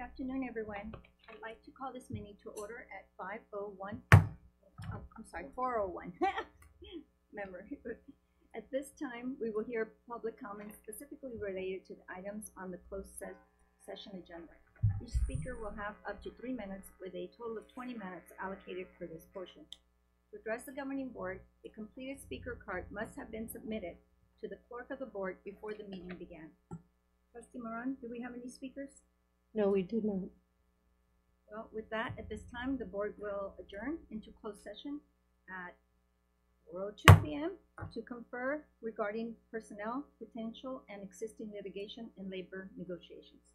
afternoon, everyone. I'd like to call this meeting to order at 5:01. I'm sorry, 4:01. Memory. At this time, we will hear public comments specifically related to the items on the session agenda. Each speaker will have up to 3 minutes with a total of 20 minutes allocated for this portion. To address the governing board, a completed speaker card must have been submitted to the clerk of the board before the meeting began. Trustee Moran, do we have any speakers? No, we do not. Well, with that, at this time, the board will adjourn into closed session at 4:02 p.m. to confer regarding personnel, potential, and existing litigation and labor negotiations.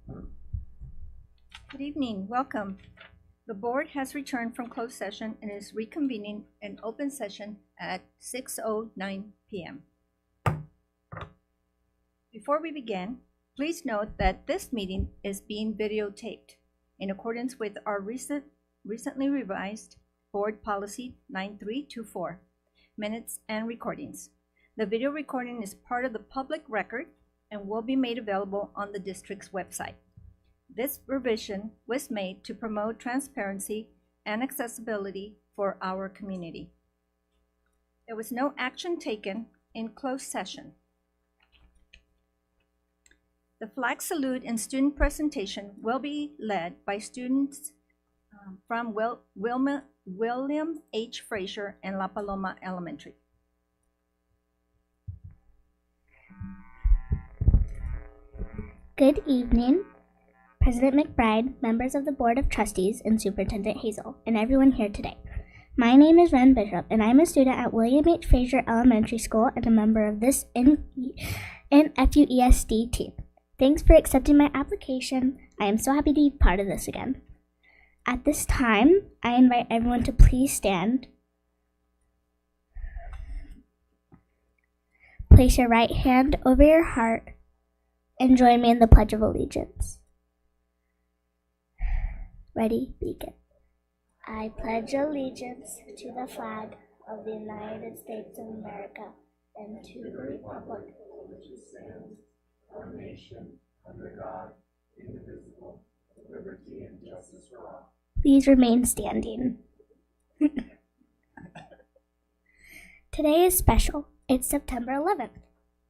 Good evening, welcome. The board has returned from closed session and is reconvening an open session at 6:09 p.m. Before we begin, please note that this meeting is being videotaped in accordance with our recently revised Board Policy 9324, minutes and recordings. The video recording is part of the public record and will be made available on the district's website. This revision was made to promote transparency and accessibility for our community. There was no action taken in closed session. The flag salute and student presentation will be led by students from William H. Frazier and La Paloma Elementary. Good evening, President McBride, members of the Board of Trustees, and Superintendent Hazel, and everyone here today. My name is Ren Bishop, and I'm a student at William H. Frazier Elementary School and a member of this FUESD team. Thanks for accepting my application. I am so happy to be part of this again. At this time, I invite everyone to please stand. Place your right hand over your heart and join me in the Pledge of Allegiance. Ready? Begin. I pledge allegiance to the flag of the United States of America and to the republic which stands one nation, under God, indivisible, with liberty and justice for all. Please remain standing. Today is special. It's September 11th,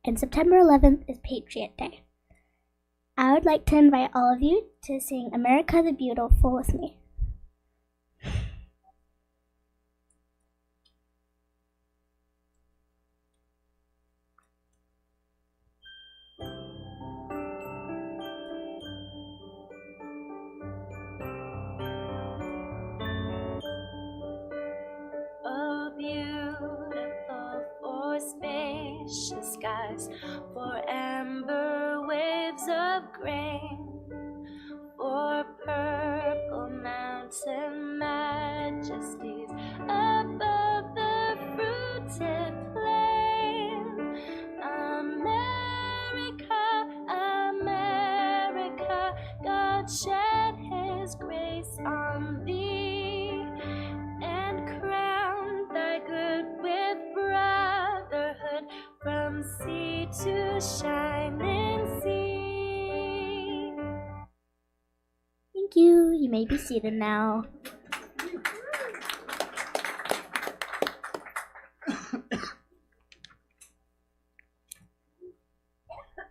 and September 11th is Patriot Day. I would like to invite all of you to sing America the Beautiful with me. Spacious skies, for amber waves of grain, for purple mountain majesties above the fruited plain. America, America, God shed His grace on thee and crowned thy good with brotherhood from sea to shining sea. Thank you. You may be seated now.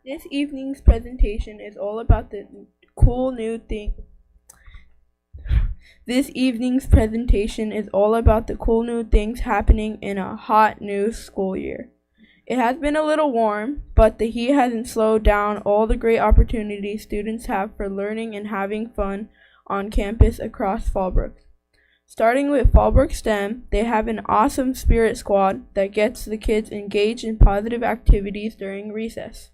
This evening's presentation is all about the cool new thing. This evening's presentation is all about the cool new things happening in a hot new school year. It has been a little warm, but the heat hasn't slowed down all the great opportunities students have for learning and having fun on campus across Fallbrook. Starting with Fallbrook STEM, they have an awesome spirit squad that gets the kids engaged in positive activities during recess.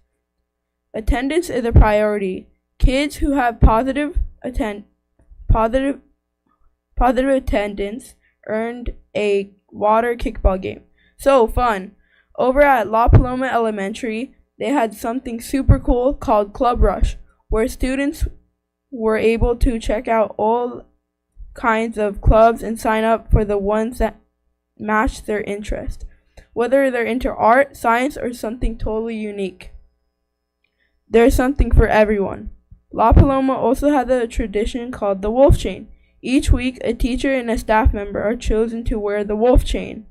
Attendance is a priority. Kids who have positive attendance earned a water kickball game. So fun! Over at La Paloma Elementary, they had something super cool called Club Rush, where students were able to check out all kinds of clubs and sign up for the ones that match their interest, whether they're into art, science, or something totally unique. There's something for everyone. La Paloma also had a tradition called the Wolf Chain. Each week, a teacher and a staff member are chosen to wear the wolf chain,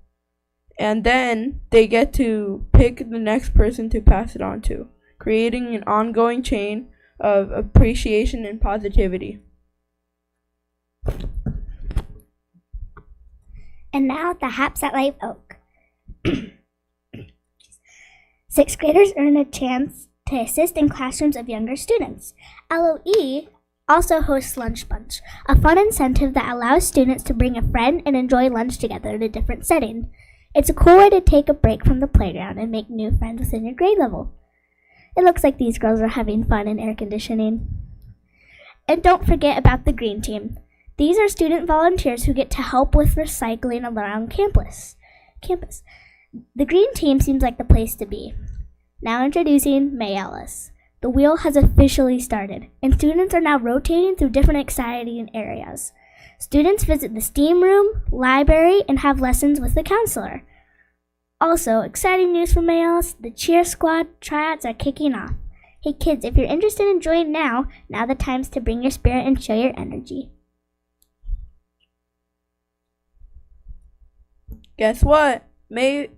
and then they get to pick the next person to pass it on to, creating an ongoing chain of appreciation and positivity. And now the Haps at Live Oak. Sixth graders earn a chance to assist in classrooms of younger students. LOE also hosts Lunch Bunch, a fun incentive that allows students to bring a friend and enjoy lunch together in a different setting. It's a cool way to take a break from the playground and make new friends within your grade level. It looks like these girls are having fun in air conditioning. And don't forget about the green team. These are student volunteers who get to help with recycling around campus. The green team seems like the place to be. Now introducing May Ellis. The wheel has officially started, and students are now rotating through different exciting areas. Students visit the STEAM room, library, and have lessons with the counselor. Also, exciting news from May Ellis, the cheer squad tryouts are kicking off. Hey kids, if you're interested in joining now the time's to bring your spirit and show your energy. Guess what? Mary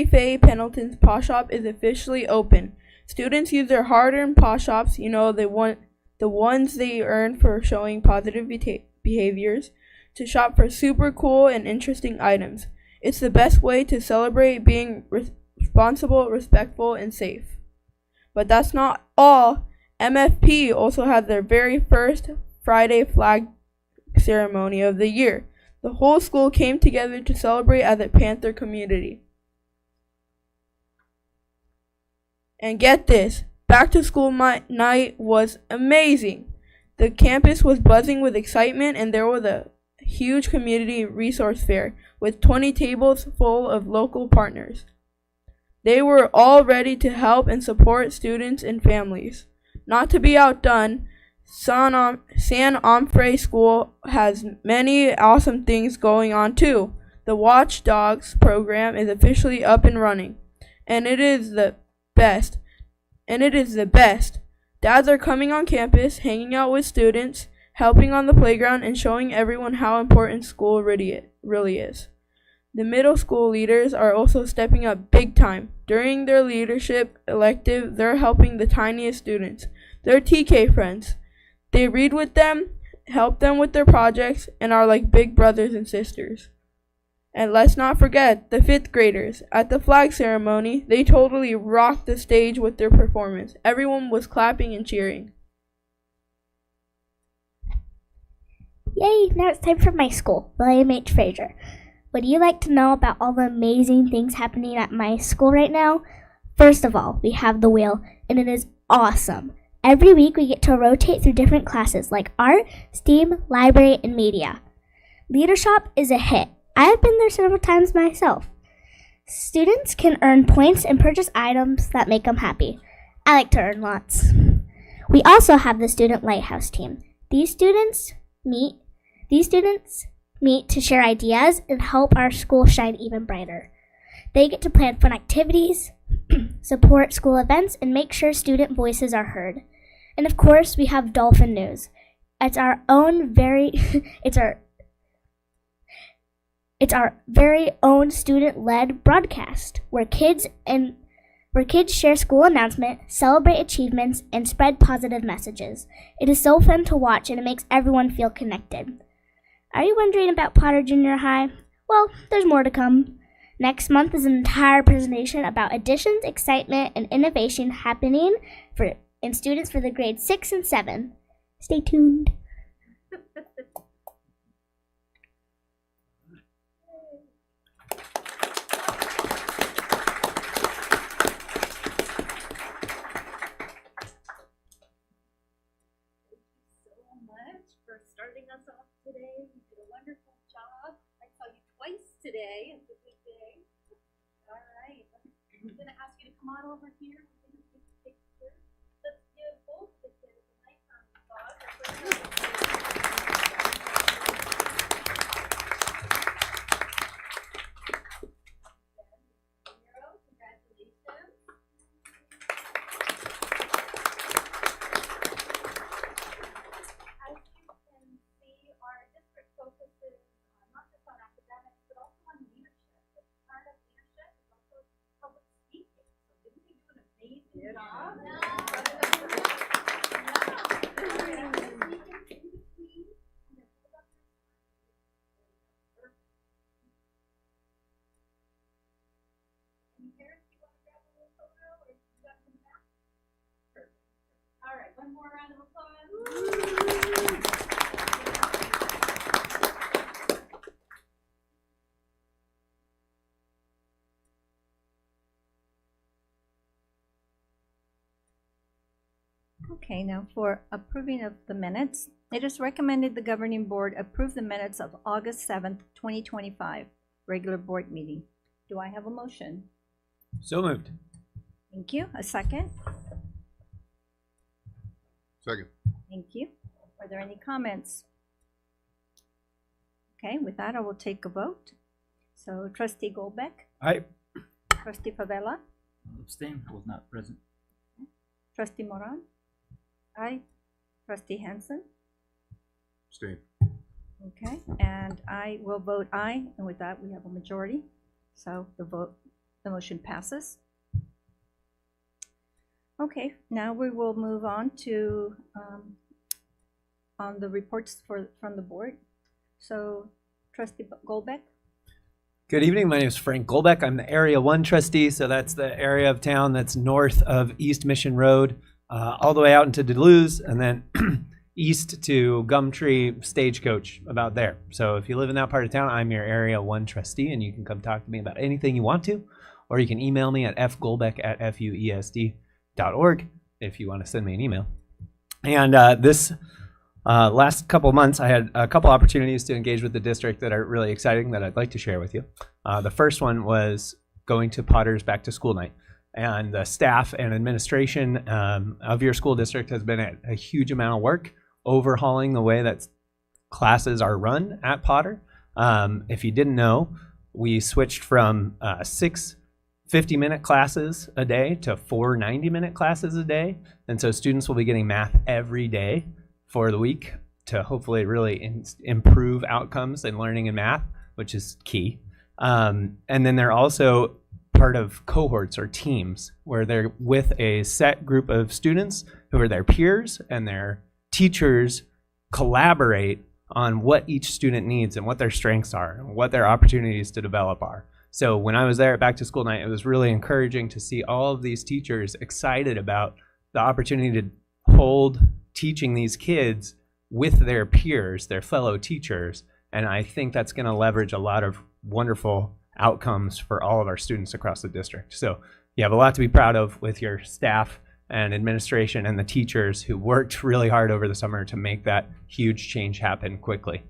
Faye Pendleton's Paw Shop is officially open. Students use their hard-earned paw shops, the ones they earn for showing positive behaviors, to shop for super cool and interesting items. It's the best way to celebrate being responsible, respectful, and safe. But that's not all. MFP also had their very first Friday flag ceremony of the year. The whole school came together to celebrate as a Panther community. And get this, back to school night was amazing. The campus was buzzing with excitement, and there was a huge community resource fair with 20 tables full of local partners. They were all ready to help and support students and families. Not to be outdone, San Onofre School has many awesome things going on too. The Watch Dogs program is officially up and running, and it is the best. Dads are coming on campus, hanging out with students, helping on the playground, and showing everyone how important school really is. The middle school leaders are also stepping up big time. During their leadership elective, they're helping the tiniest students. They're TK friends. They read with them, help them with their projects, and are like big brothers and sisters. And let's not forget the 5th graders. At the flag ceremony, they totally rocked the stage with their performance. Everyone was clapping and cheering. Yay, now it's time for my school, William H. Fraser. Would you like to know about all the amazing things happening at my school right now? First of all, we have the wheel, and it is awesome. Every week we get to rotate through different classes like art, STEAM, library, and media. Leader Shop is a hit. I have been there several times myself. Students can earn points and purchase items that make them happy. I like to earn lots. We also have the Student Lighthouse team. These students meet to share ideas and help our school shine even brighter. They get to plan fun activities, support school events, and make sure student voices are heard. And of course, we have Dolphin News. It's our very own student-led broadcast where kids share school announcements, celebrate achievements, and spread positive messages. It is so fun to watch, and it makes everyone feel connected. Are you wondering about Potter Junior High? Well, there's more to come. Next month is an entire presentation about additions, excitement, and innovation happening in students for the grades 6 and 7. Stay tuned. For starting us off today. You did a wonderful job. I saw you twice today. It's a good day. All right. I'm going to ask you to come on over here. We're going to take a picture. Let's give both the kids a nice round of applause. Congratulations. Our district focuses not just on academics, but also on leadership. But part of leadership is also public speaking. So didn't they do an amazing job? Any parents, you want to grab a little photo, or you got some back? Perfect. All right, one more round of applause. Okay, now for approving of the minutes, it is recommended the governing board approve the minutes of August 7th, 2025, regular board meeting. Do I have a motion? So moved. Thank you. A second? Second. Thank you. Are there any comments? Okay, with that, I will take a vote. So trustee Golbeck, Aye. trustee Favela, Abstain, I was not present. trustee Moran. Aye. Trustee Hansen. Abstain. Okay, and I will vote aye, and with that, we have a majority. So the motion passes. Okay, now we will move on to on the reports from the board. So trustee Golbeck. Good evening. My name is Frank Golbeck. I'm the Area 1 trustee, so that's the area of town that's north of East Mission Road, all the way out into Duluth, and then east to Gumtree Stagecoach, about there. So if you live in that part of town, I'm your Area 1 trustee, and you can come talk to me about anything you want to, or you can email me at fgolbeck@fuesd.org if you want to send me an email. And this last couple of months, I had a couple opportunities to engage with the district that are really exciting that I'd like to share with you. The first one was going to Potter's Back to School Night. And the staff and administration of your school district has been at a huge amount of work overhauling the way that classes are run at Potter. If you didn't know, we switched from 6 50-minute classes a day to 4 90-minute classes a day. And so students will be getting math every day for the week to hopefully really improve outcomes in learning and math, which is key. And then they're also part of cohorts or teams where they're with a set group of students who are their peers, and their teachers collaborate on what each student needs and what their strengths are and what their opportunities to develop are. So when I was there at Back to School Night, it was really encouraging to see all of these teachers excited about the opportunity to hold teaching these kids with their peers, their fellow teachers. And I think that's going to leverage a lot of wonderful outcomes for all of our students across the district. So you have a lot to be proud of with your staff and administration and the teachers who worked really hard over the summer to make that huge change happen quickly.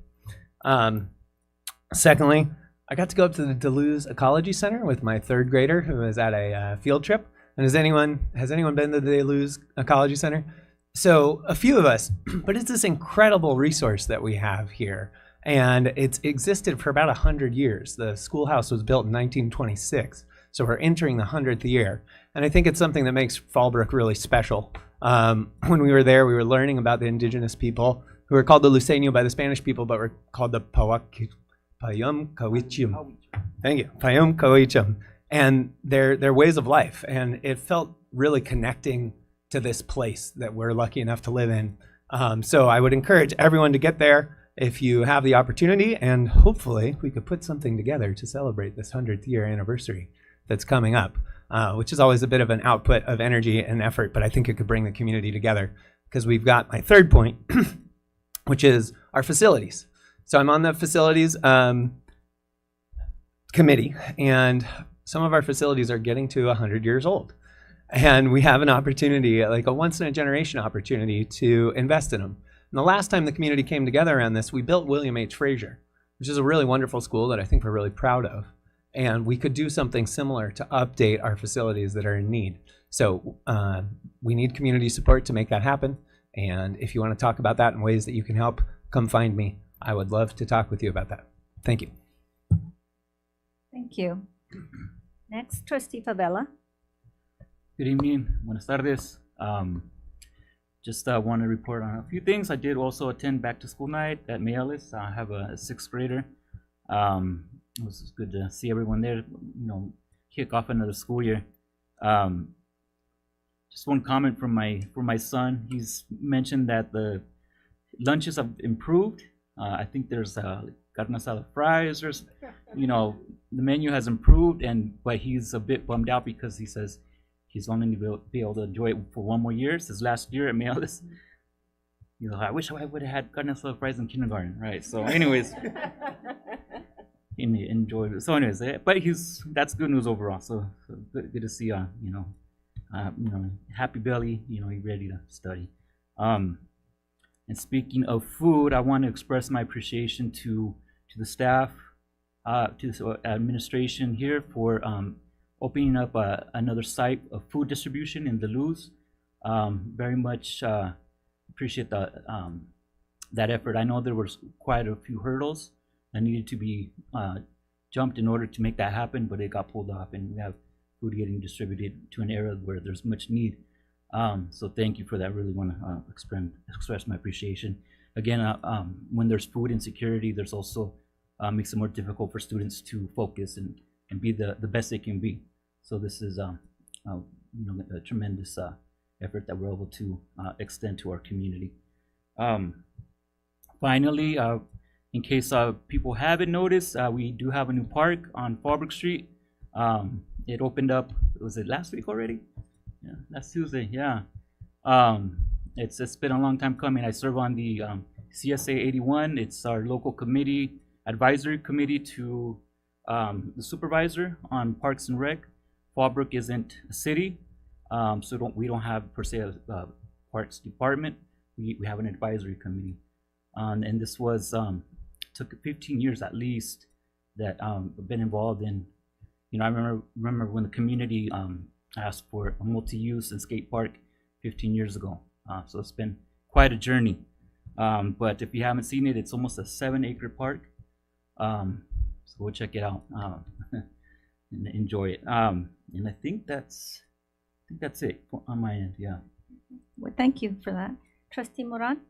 Secondly, I got to go up to the Duluth Ecology Center with my 3rd grader who was at a field trip. And has anyone been to the Duluth Ecology Center? So a few of us, but it's this incredible resource that we have here. And it's existed for about 100 years. The schoolhouse was built in 1926. So we're entering the 100th year. And I think it's something that makes Fallbrook really special. When we were there, we were learning about the indigenous people who were called the Luiseño by the Spanish people, but were called the Payum Cahuichum. Thank you, Payum Cahuichum. And their ways of life. And it felt really connecting to this place that we're lucky enough to live in. So I would encourage everyone to get there if you have the opportunity, and hopefully we could put something together to celebrate this 100th year anniversary that's coming up, which is always a bit of an output of energy and effort, but I think it could bring the community together, because we've got my 3rd point, which is our facilities. So I'm on the facilities committee, and some of our facilities are getting to 100 years old. And we have an opportunity, like a once-in-a-generation opportunity, to invest in them. And the last time the community came together around this, we built William H. Frazier, which is a really wonderful school that I think we're really proud of. And we could do something similar to update our facilities that are in need. So we need community support to make that happen. And if you want to talk about that in ways that you can help, come find me. I would love to talk with you about that. Thank you. Thank you. Next, trustee Favela. Good evening, buenas tardes. Just want to report on a few things. I did also attend Back to School Night at Mayales. I have a 6th grader. It was good to see everyone there, kick off another school year. Just one comment from my son. He's mentioned that the lunches have improved. I think there's carne asada fries, or the menu has improved, but he's a bit bummed out because he says he's only going to be able to enjoy it for 1 more year. His last year at Mayales. He's like, I wish I would have had carne asada fries in kindergarten, right? So anyways, enjoyed it. So anyways, but that's good news overall. So good to see happy belly, you're ready to study. And speaking of food, I want to express my appreciation to the staff, to the administration here for opening up another site of food distribution in the Luz. Very much appreciate that effort. I know there was quite a few hurdles that needed to be jumped in order to make that happen, but it got pulled off, and we have food getting distributed to an area where there's much need. So thank you for that. Really want to express my appreciation. Again, when there's food insecurity, there's also makes it more difficult for students to focus and be the best they can be. So this is a tremendous effort that we're able to extend to our community. Finally, in case people haven't noticed, we do have a new park on Fallbrook Street. It opened up, was it last week already? Yeah, last Tuesday, yeah. It's been a long time coming. I serve on the CSA 81. It's our local committee, advisory committee to the supervisor on Parks and Rec. Fallbrook isn't a city, so we don't have per se a parks department. We have an advisory committee. And this was, took 15 years at least that I've been involved in. I remember when the community asked for a multi-use and skate park 15 years ago. So it's been quite a journey. But if you haven't seen it, it's almost a 7-acre park. So we'll check it out and enjoy it. And I think that's it on my end. Yeah. Well, thank you for that. Trustee Moran?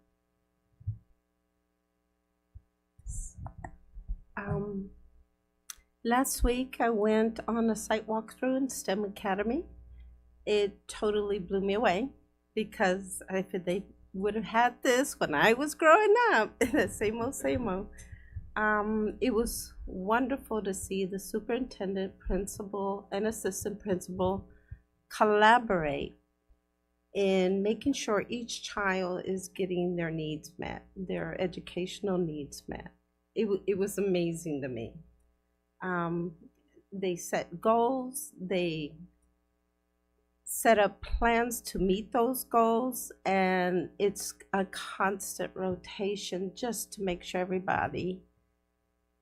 Last week I went on a site walkthrough in STEM Academy. It totally blew me away because if they would have had this when I was growing up, same old. It was wonderful to see the superintendent, principal, and assistant principal collaborate in making sure each child is getting their needs met, their educational needs met. It was amazing to me. They set goals, they set up plans to meet those goals, and it's a constant rotation just to make sure everybody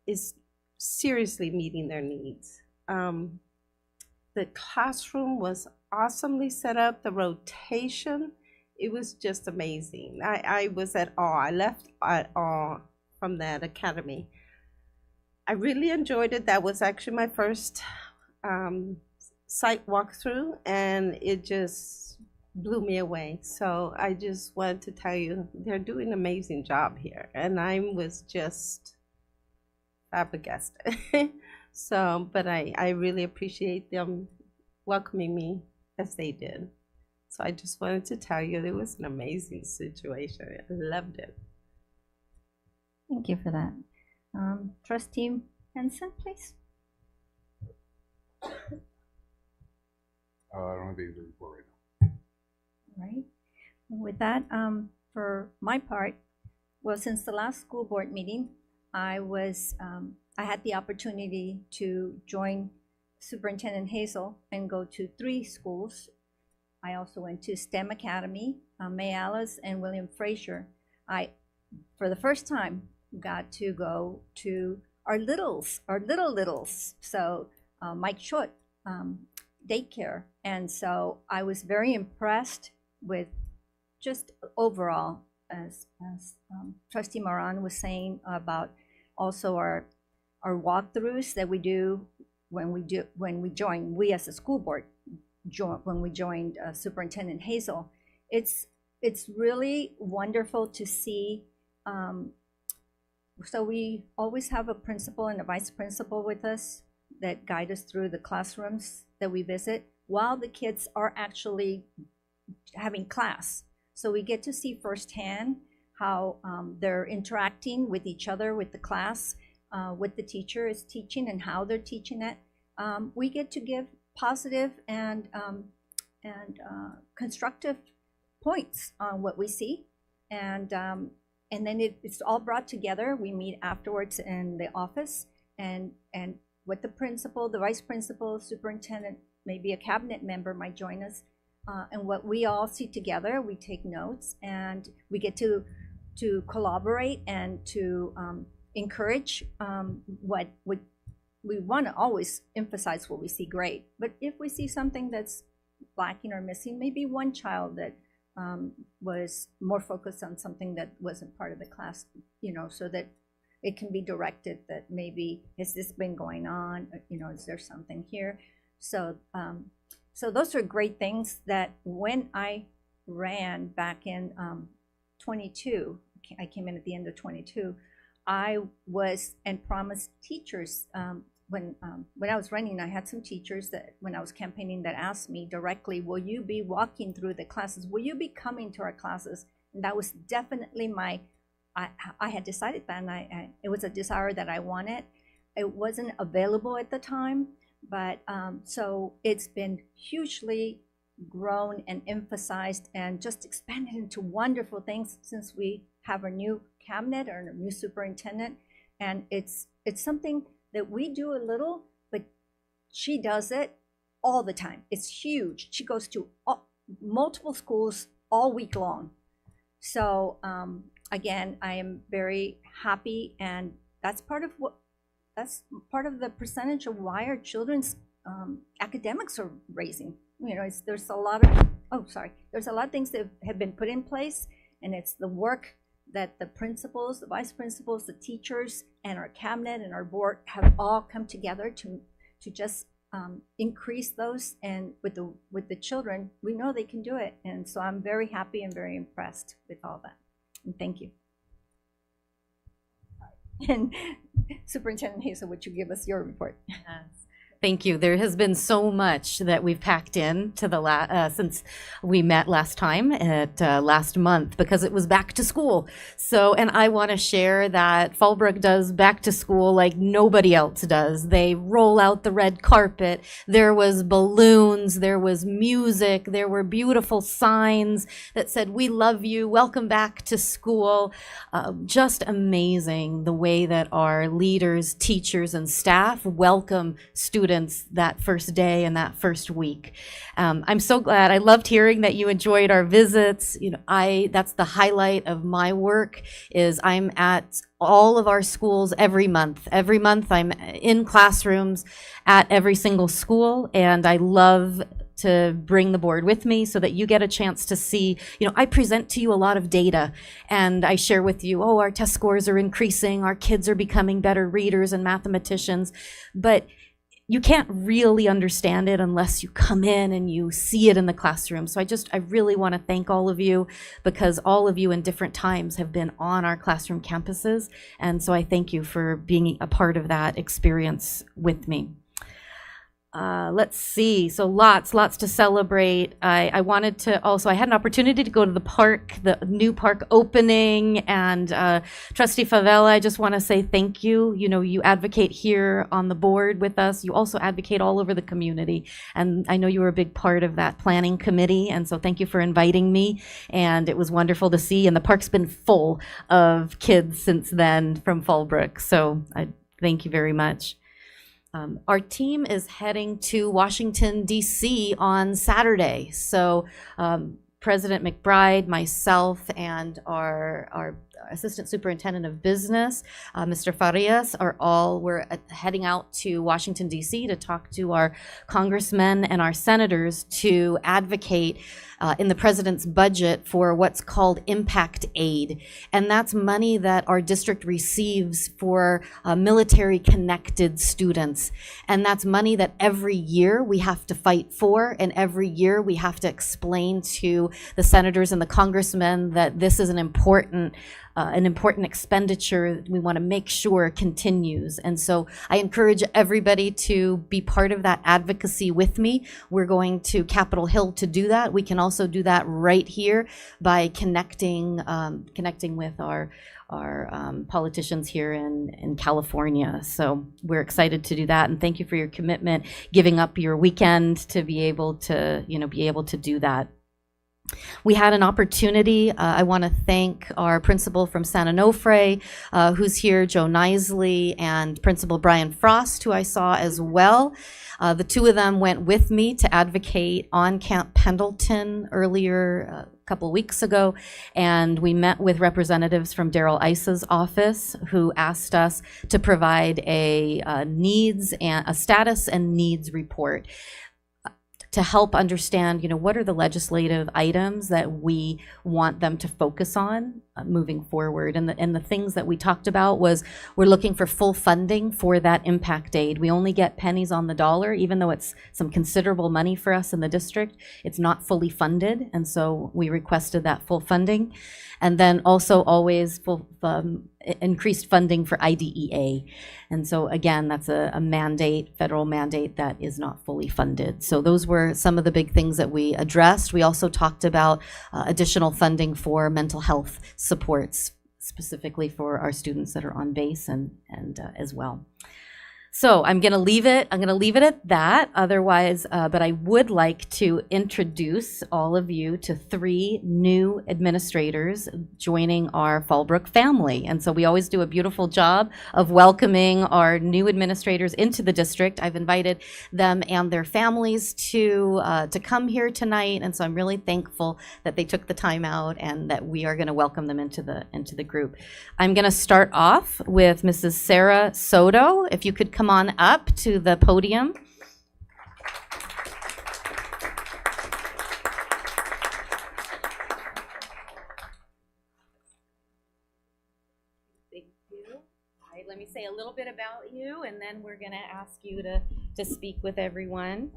is seriously meeting their needs. The classroom was awesomely set up, the rotation, it was just amazing. I was at awe. I left at awe from that academy. I really enjoyed it. That was actually my first site walkthrough, and it just blew me away. So I just wanted to tell you, they're doing an amazing job here, and I was just flabbergasted. So, but I really appreciate them welcoming me as they did. So I just wanted to tell you, it was an amazing situation. I loved it. Thank you for that. Trustee Henson, please. I don't have anything to report right now. All right. With that, for my part, well, since the last school board meeting, I had the opportunity to join Superintendent Hazel and go to 3 schools. I also went to STEM Academy, May Alice, and William Frazier. I, for the first time, got to go to our little littles. So Mike Schott daycare, and so I was very impressed with just overall, as Trustee Moran was saying about also our walkthroughs that we do when we join. We as a school board when we joined Superintendent Hazel. It's really wonderful to see. So we always have a principal and a vice principal with us that guide us through the classrooms that we visit while the kids are actually having class. So we get to see firsthand how they're interacting with each other, with the class, what the teacher is teaching and how they're teaching it. We get to give positive and constructive points on what we see, and then it's all brought together. We meet afterwards in the office, and what the principal, the vice principal, superintendent, maybe a cabinet member might join us. and what we all see together, we take notes, and we get to collaborate and to encourage what we want to always emphasize what we see great. But if we see something that's lacking or missing, maybe one child that was more focused on something that wasn't part of the class, so that it can be directed that maybe, has this been going on? Is there something here? So those are great things that when I ran back in 22, I came in at the end of 22, I was and promised teachers, when I was running, I had some teachers that when I was campaigning that asked me directly, will you be walking through the classes? Will you be coming to our classes? And that was definitely I had decided that, and it was a desire that I wanted. It wasn't available at the time, but so it's been hugely grown and emphasized and just expanded into wonderful things since we have our new cabinet or a new superintendent. And it's something that we do a little, but she does it all the time. It's huge. She goes to multiple schools all week long. So again, I am very happy, and that's part of the percentage of why our children's academics are raising. There's a lot of things that have been put in place, and it's the work that the principals, the vice principals, the teachers, and our cabinet and our board have all come together to just increase those. And with the children, we know they can do it, and so I'm very happy and very impressed with all that. And thank you. And Superintendent Hazel, would you give us your report? Yes. Thank you. There has been so much that we've packed in to the since we met last time at last month, because it was back to school. So, and I want to share that Fallbrook does back to school like nobody else does. They roll out the red carpet. There was balloons, there was music, there were beautiful signs that said, "We love you, welcome back to school." Just amazing the way that our leaders, teachers, and staff welcome students that first day and that first week. I'm so glad. I loved hearing that you enjoyed our visits. That's the highlight of my work, is I'm at all of our schools every month. Every month I'm in classrooms at every single school, and I love to bring the board with me so that you get a chance to see, I present to you a lot of data, and I share with you, our test scores are increasing, our kids are becoming better readers and mathematicians, but you can't really understand it unless you come in and you see it in the classroom. So I really want to thank all of you, because all of you in different times have been on our classroom campuses. And so I thank you for being a part of that experience with me. Let's see, so lots to celebrate. I wanted to also, I had an opportunity to go to the park, the new park opening, and Trustee Favela, I just want to say thank you. You advocate here on the board with us. You also advocate all over the community, and I know you were a big part of that planning committee, and so thank you for inviting me, and it was wonderful to see, and the park's been full of kids since then from Fallbrook, so I thank you very much. Our team is heading to Washington, D.C. on Saturday. So President McBride, myself, and our Assistant Superintendent of Business, Mr. Farias, we're heading out to Washington, D.C. to talk to our congressmen and our senators to advocate in the president's budget for what's called impact aid. And that's money that our district receives for military connected students. And that's money that every year we have to fight for, and every year we have to explain to the senators and the congressmen that this is an important expenditure we want to make sure continues. And so I encourage everybody to be part of that advocacy with me. We're going to Capitol Hill to do that. We can also do that right here by connecting with our politicians here in California. So we're excited to do that, and thank you for your commitment, giving up your weekend to be able to do that. We had an opportunity. I want to thank our principal from San Onofre, who's here, Joe Nisley, and Principal Brian Frost, who I saw as well. The two of them went with me to advocate on Camp Pendleton earlier a couple weeks ago, and we met with representatives from Daryl Ice's office, who asked us to provide a status and needs report to help understand, what are the legislative items that we want them to focus on moving forward. And the things that we talked about was we're looking for full funding for that impact aid. We only get pennies on the dollar, even though it's some considerable money for us in the district. It's not fully funded, and so we requested that full funding. And then also always full increased funding for IDEA. And so again, that's a mandate, federal mandate that is not fully funded. So those were some of the big things that we addressed. We also talked about additional funding for mental health supports, specifically for our students that are on base and as well. So I'm going to leave it at that. Otherwise, but I would like to introduce all of you to 3 new administrators joining our Fallbrook family. And so we always do a beautiful job of welcoming our new administrators into the district. I've invited them and their families to come here tonight. And so I'm really thankful that they took the time out and that we are going to welcome them into the group. I'm going to start off with Mrs. Sarah Soto. If you could come on up to the podium. Thank you. All right, let me say a little bit about you, and then we're going to ask you to speak with everyone.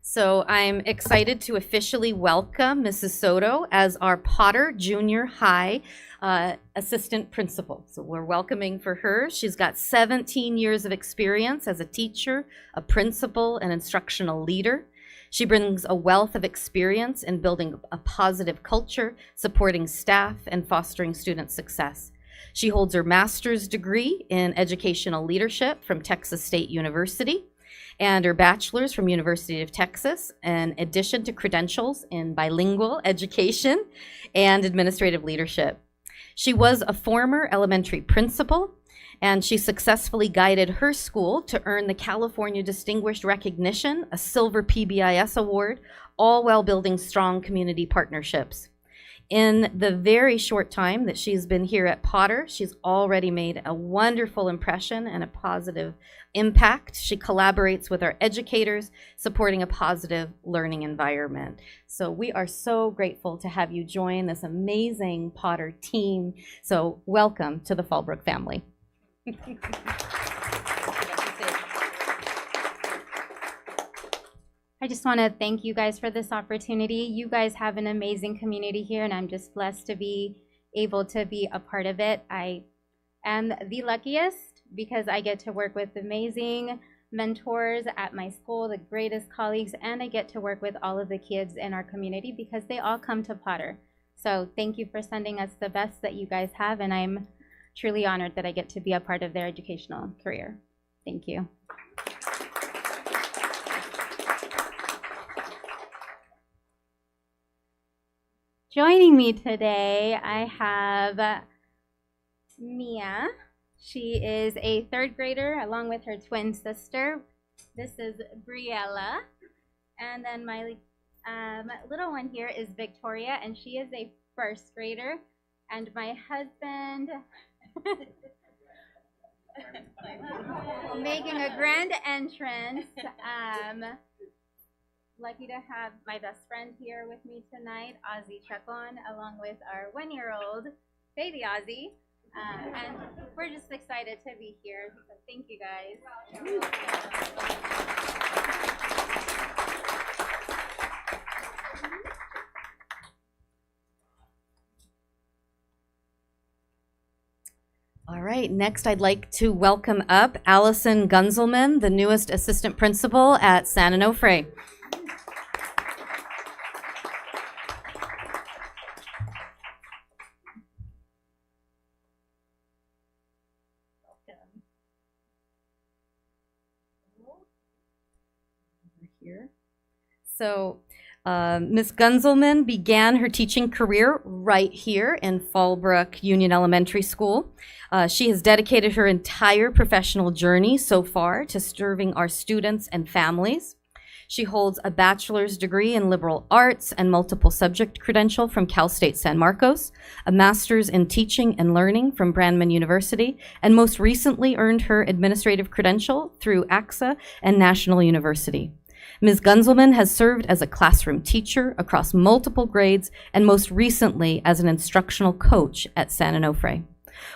So I'm excited to officially welcome Mrs. Soto as our Potter Junior High assistant principal. So we're welcoming for her. She's got 17 years of experience as a teacher, a principal, and instructional leader. She brings a wealth of experience in building a positive culture, supporting staff, and fostering student success. She holds her master's degree in educational leadership from Texas State University and her bachelor's from University of Texas, in addition to credentials in bilingual education and administrative leadership. She was a former elementary principal, and she successfully guided her school to earn the California Distinguished Recognition, a Silver PBIS Award, all while building strong community partnerships. In the very short time that she's been here at Potter, she's already made a wonderful impression and a positive impact. She collaborates with our educators, supporting a positive learning environment. So we are so grateful to have you join this amazing Potter team. So welcome to the Fallbrook family. I just want to thank you guys for this opportunity. You guys have an amazing community here, and I'm just blessed to be able to be a part of it. I am the luckiest because I get to work with amazing mentors at my school, the greatest colleagues, and I get to work with all of the kids in our community because they all come to Potter. So thank you for sending us the best that you guys have, and I'm truly honored that I get to be a part of their educational career. Thank you. Joining me today, I have Mia. She is a 3rd grader along with her twin sister. This is Briella. And then my little one here is Victoria, and she is a 1st grader. And my husband, making a grand entrance. Lucky to have my best friend here with me tonight, Ozzy Chacon, along with our 1-year-old baby Ozzy. And we're just excited to be here. So thank you guys. All right, next I'd like to welcome up Allison Gunzelman, the newest assistant principal at San Onofre. Here. So Ms. Gunzelman began her teaching career right here in Fallbrook Union Elementary School. She has dedicated her entire professional journey so far to serving our students and families. She holds a bachelor's degree in liberal arts and multiple subject credential from Cal State San Marcos, a master's in teaching and learning from Brandman University, and most recently earned her administrative credential through AXA and National University. Ms. Gunzelman has served as a classroom teacher across multiple grades and most recently as an instructional coach at San Onofre,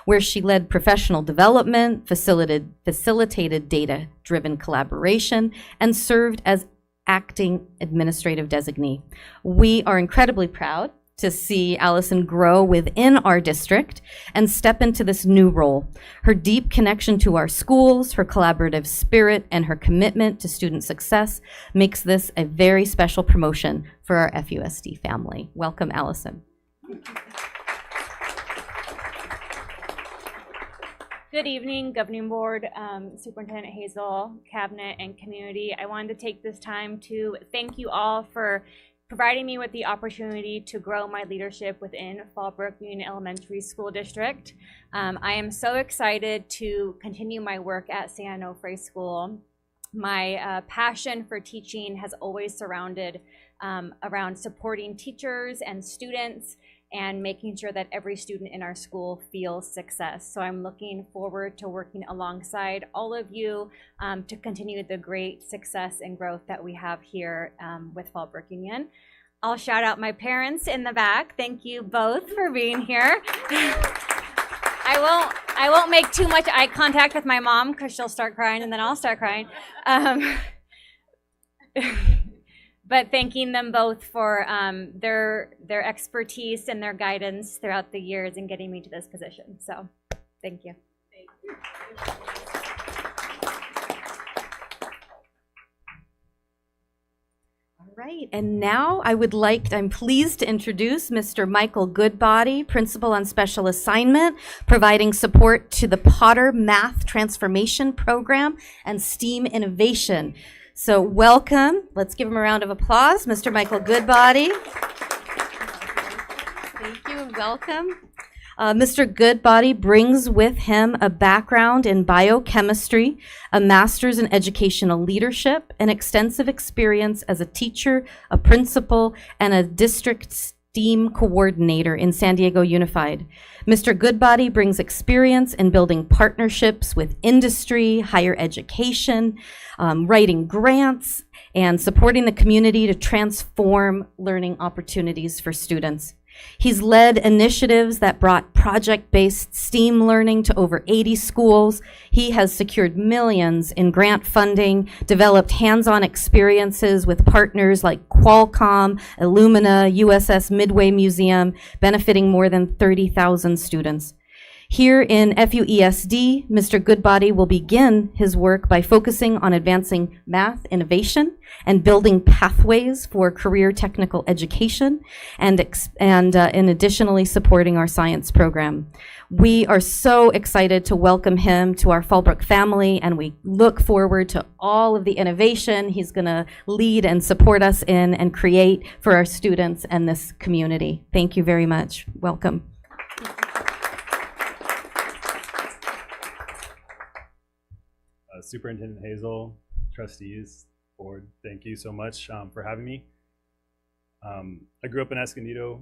where she led professional development, facilitated data-driven collaboration, and served as acting administrative designee. We are incredibly proud to see Allison grow within our district and step into this new role. Her deep connection to our schools, her collaborative spirit, and her commitment to student success makes this a very special promotion for our FUSD family. Welcome, Allison. Good evening, Governing Board, Superintendent Hazel, Cabinet, and community. I wanted to take this time to thank you all for providing me with the opportunity to grow my leadership within Fallbrook Union Elementary School District. I am so excited to continue my work at San Onofre School. My passion for teaching has always surrounded around supporting teachers and students and making sure that every student in our school feels success. So I'm looking forward to working alongside all of you to continue the great success and growth that we have here with Fallbrook Union. I'll shout out my parents in the back. Thank you both for being here. I won't make too much eye contact with my mom because she'll start crying and then I'll start crying. But thanking them both for their expertise and their guidance throughout the years in getting me to this position. So, thank you. All right, and now I'm pleased to introduce Mr. Michael Goodbody, Principal on Special Assignment, providing support to the Potter Math Transformation Program and STEAM Innovation. So welcome. Let's give him a round of applause, Mr. Michael Goodbody. Thank you and welcome. Mr. Goodbody brings with him a background in biochemistry, a master's in educational leadership, and extensive experience as a teacher, a principal, and a district STEAM coordinator in San Diego Unified. Mr. Goodbody brings experience in building partnerships with industry, higher education, writing grants, and supporting the community to transform learning opportunities for students. He's led initiatives that brought project-based STEAM learning to over 80 schools. He has secured millions in grant funding, developed hands-on experiences with partners like Qualcomm, Illumina, USS Midway Museum, benefiting more than 30,000 students. Here in FUESD, Mr. Goodbody will begin his work by focusing on advancing math innovation and building pathways for career technical education and additionally supporting our science program. We are so excited to welcome him to our Fallbrook family, and we look forward to all of the innovation he's going to lead and support us in and create for our students and this community. Thank you very much. Welcome. Superintendent Hazel, trustees, board, thank you so much for having me. I grew up in Escondido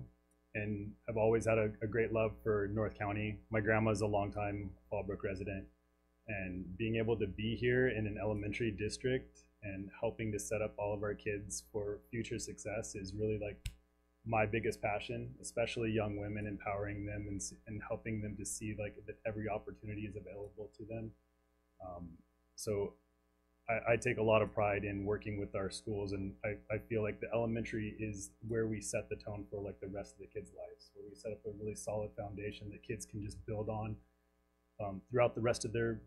and have always had a great love for North County. My grandma's a longtime Fallbrook resident, and being able to be here in an elementary district and helping to set up all of our kids for future success is really like my biggest passion, especially young women, empowering them and helping them to see like that every opportunity is available to them. So I take a lot of pride in working with our schools, and I feel like the elementary is where we set the tone for like the rest of the kids' lives, where we set up a really solid foundation that kids can just build on throughout the rest of their,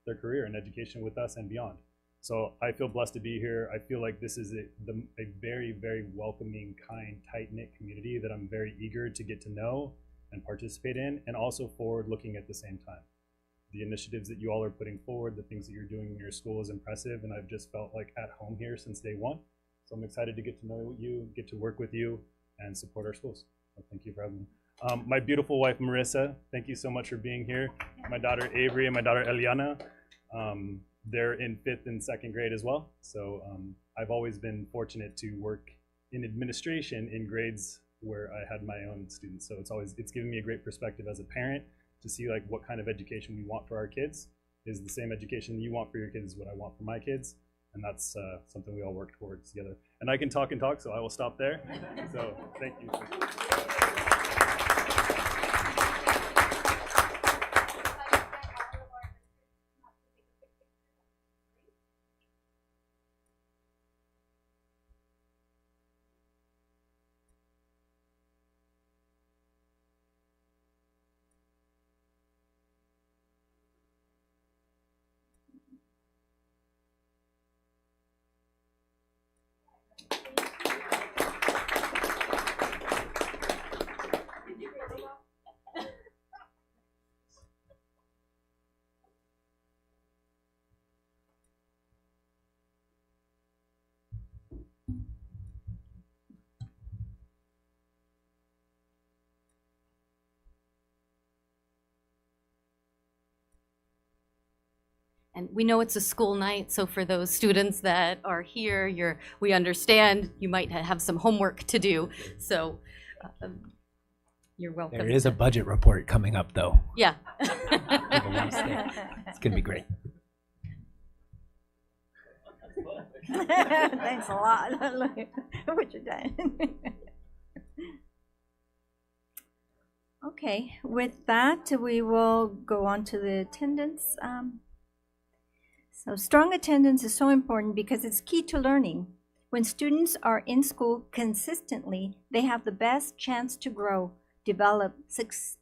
their career and education with us and beyond. So I feel blessed to be here. I feel like this is a very, very welcoming, kind, tight-knit community that I'm very eager to get to know and participate in, and also forward-looking at the same time. The initiatives that you all are putting forward, the things that you're doing in your school is impressive, and I've just felt like at home here since day one. So I'm excited to get to know you, get to work with you, and support our schools. So thank you for having me. My beautiful wife, Marissa, thank you so much for being here. My daughter, Avery, and my daughter, Eliana, they're in 5th and 2nd grade as well. So I've always been fortunate to work in administration in grades where I had my own students. So it's given me a great perspective as a parent to see like what kind of education we want for our kids. Is the same education you want for your kids is what I want for my kids. And that's something we all work towards together. And I can talk and talk, so I will stop there. So thank you. And we know it's a school night, so for those students that are here, we understand you might have some homework to do. So you're welcome. There is a budget report coming up, though. Yeah. It's going to be great. Thanks a lot. Look at what you've done. Okay, with that, we will go on to the attendance. So strong attendance is so important because it's key to learning. When students are in school consistently, they have the best chance to grow, develop,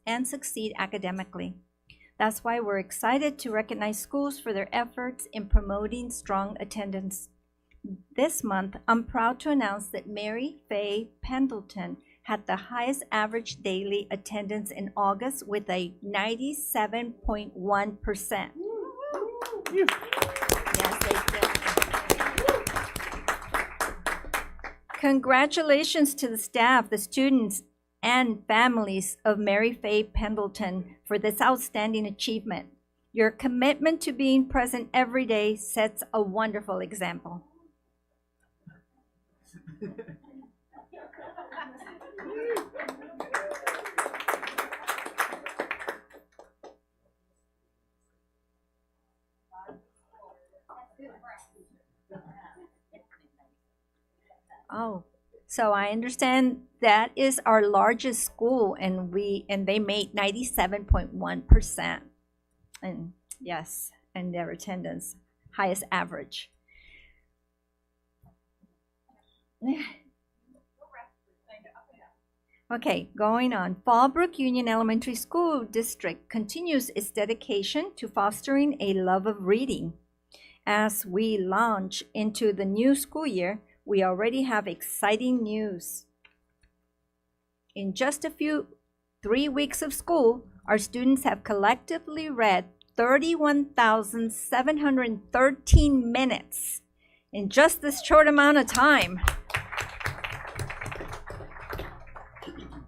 and succeed academically. That's why we're excited to recognize schools for their efforts in promoting strong attendance. This month, I'm proud to announce that Mary Faye Pendleton had the highest average daily attendance in August with a 97.1%. Yes, they did. Congratulations to the staff, the students, and families of Mary Faye Pendleton for this outstanding achievement. Your commitment to being present every day sets a wonderful example. Oh, so I understand that is our largest school, and they made 97.1%. And yes, and their attendance, highest average. Okay, going on. Fallbrook Union Elementary School District continues its dedication to fostering a love of reading. As we launch into the new school year, we already have exciting news. In just 3 weeks of school, our students have collectively read 31,713 minutes in just this short amount of time.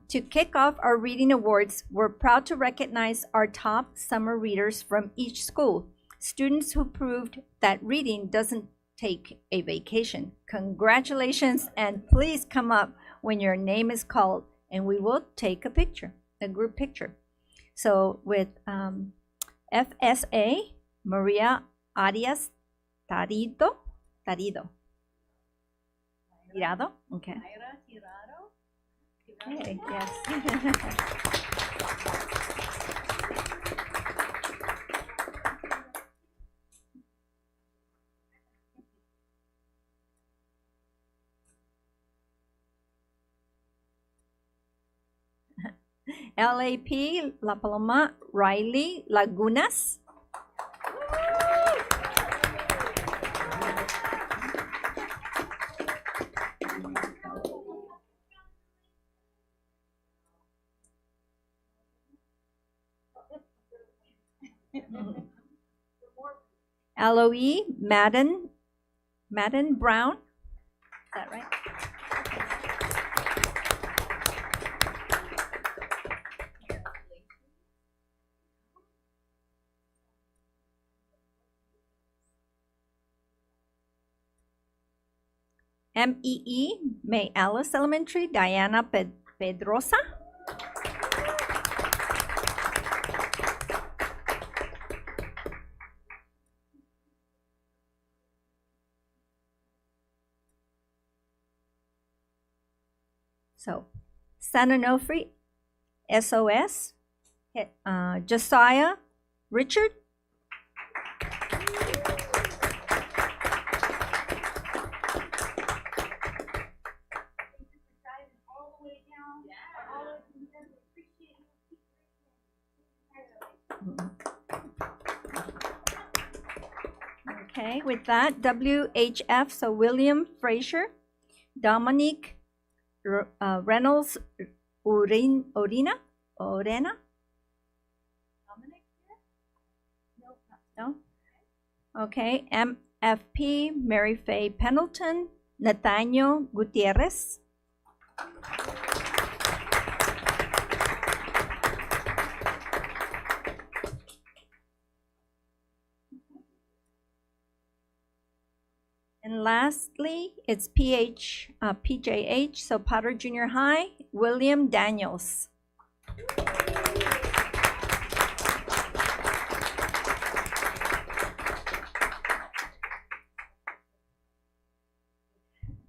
To kick off our reading awards, we're proud to recognize our top summer readers from each school, students who proved that reading doesn't take a vacation. Congratulations, and please come up when your name is called and we will take a picture, a group picture. So with FSA, Maria Arias Tirado? Okay. Okay, yes. LAP, La Paloma, Riley, Lagunas. LOE, Madden Brown. that right? MEE, May Alice Elementary, Diana Pedrosa. So, San Onofre, SOS, Josiah Richard. Okay, with that, WHF, so William Frazier, Dominique Reynolds Orena? Dominic here? No? Okay, MFP, Mary Faye Pendleton, Nathaniel Gutierrez. And lastly, it's PJH, so Potter Junior High, William Daniels.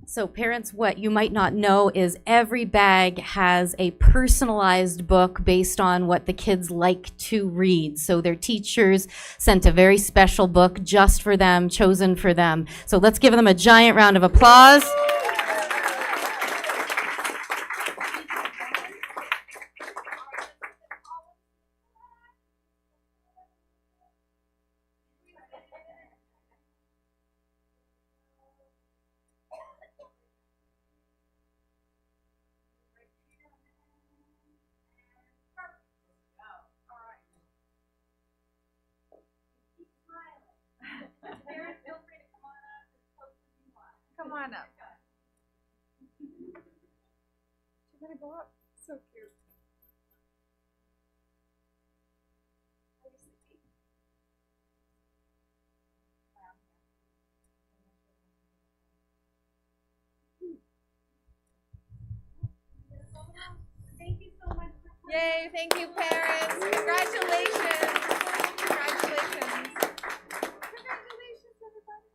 So parents, what you might not know is every bag has a personalized book based on what the kids like to read. So their teachers sent a very special book just for them, chosen for them. So let's give them a giant round of applause. Come on up. You're gonna go up. So cute. Thank you so much. Yay, thank you, parents. Congratulations. Congratulations. Congratulations, everybody.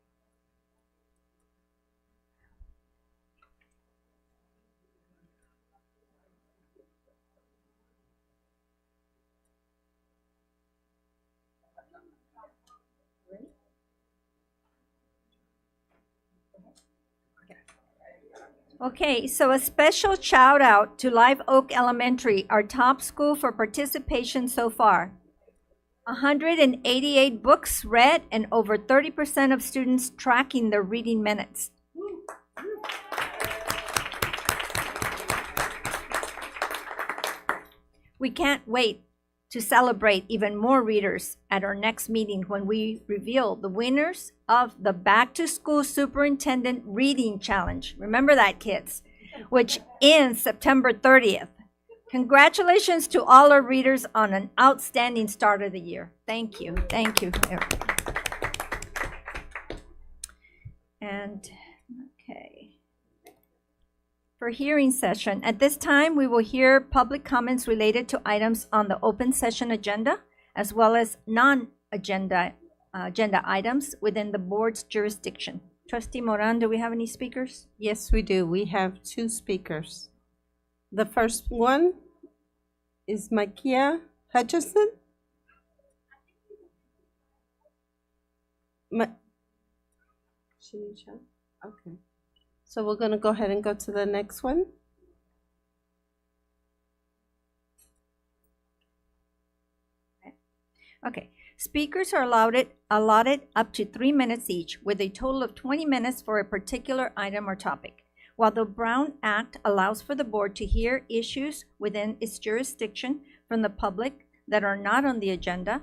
Okay, so a special shout out to Live Oak Elementary, our top school for participation so far. 188 books read and over 30% of students tracking their reading minutes. We can't wait to celebrate even more readers at our next meeting when we reveal the winners of the Back to School Superintendent Reading Challenge. Remember that, kids, which ends September 30th. Congratulations to all our readers on an outstanding start of the year. Thank you. Thank you. And, okay. For hearing session, at this time, we will hear public comments related to items on the open session agenda, as well as non-agenda agenda items within the board's jurisdiction. Trustee Moran, do we have any speakers? Yes, we do. We have two speakers. The first one is Makia Hutchison. Shanisha? Okay. So we're going to go ahead and go to the next one. Okay. Speakers are allotted up to 3 minutes each, with a total of 20 minutes for a particular item or topic. While the Brown Act allows for the board to hear issues within its jurisdiction from the public that are not on the agenda,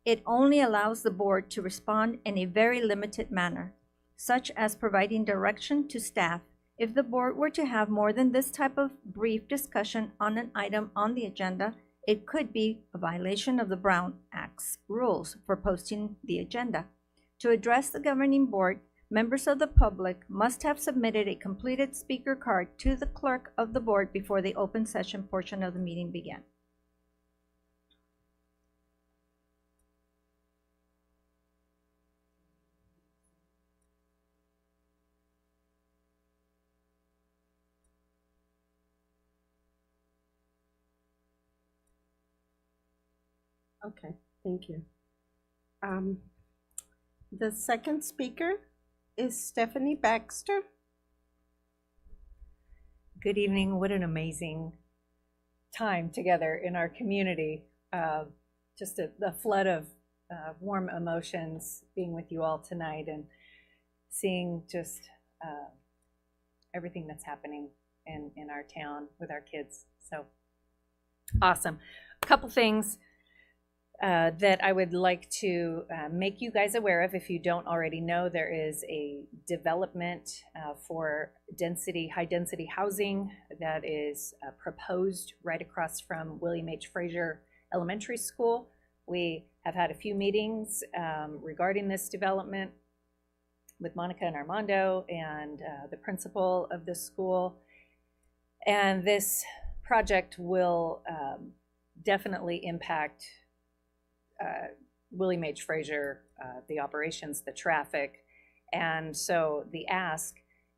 it only allows the board to respond in a very limited manner, such as providing direction to staff If the board were to have more than this type of brief discussion on an item on the agenda, it could be a violation of the Brown Act's rules for posting the agenda. To address the governing board, members of the public must have submitted a completed speaker card to the clerk of the board before the open session portion of the meeting began. Okay, thank you. The second speaker is Stephanie Baxter. Good evening. What an amazing time together in our community. Just a flood of warm emotions being with you all tonight and seeing just everything that's happening in our town with our kids. So awesome. A couple things that I would like to make you guys aware of. If you don't already know, there is a development for high density housing that is proposed right across from William H. Frazier Elementary School. We have had a few meetings regarding this development with Monica and Armando and the principal of the school. And this project will definitely impact William H. Frazier, the operations, the traffic. And so the ask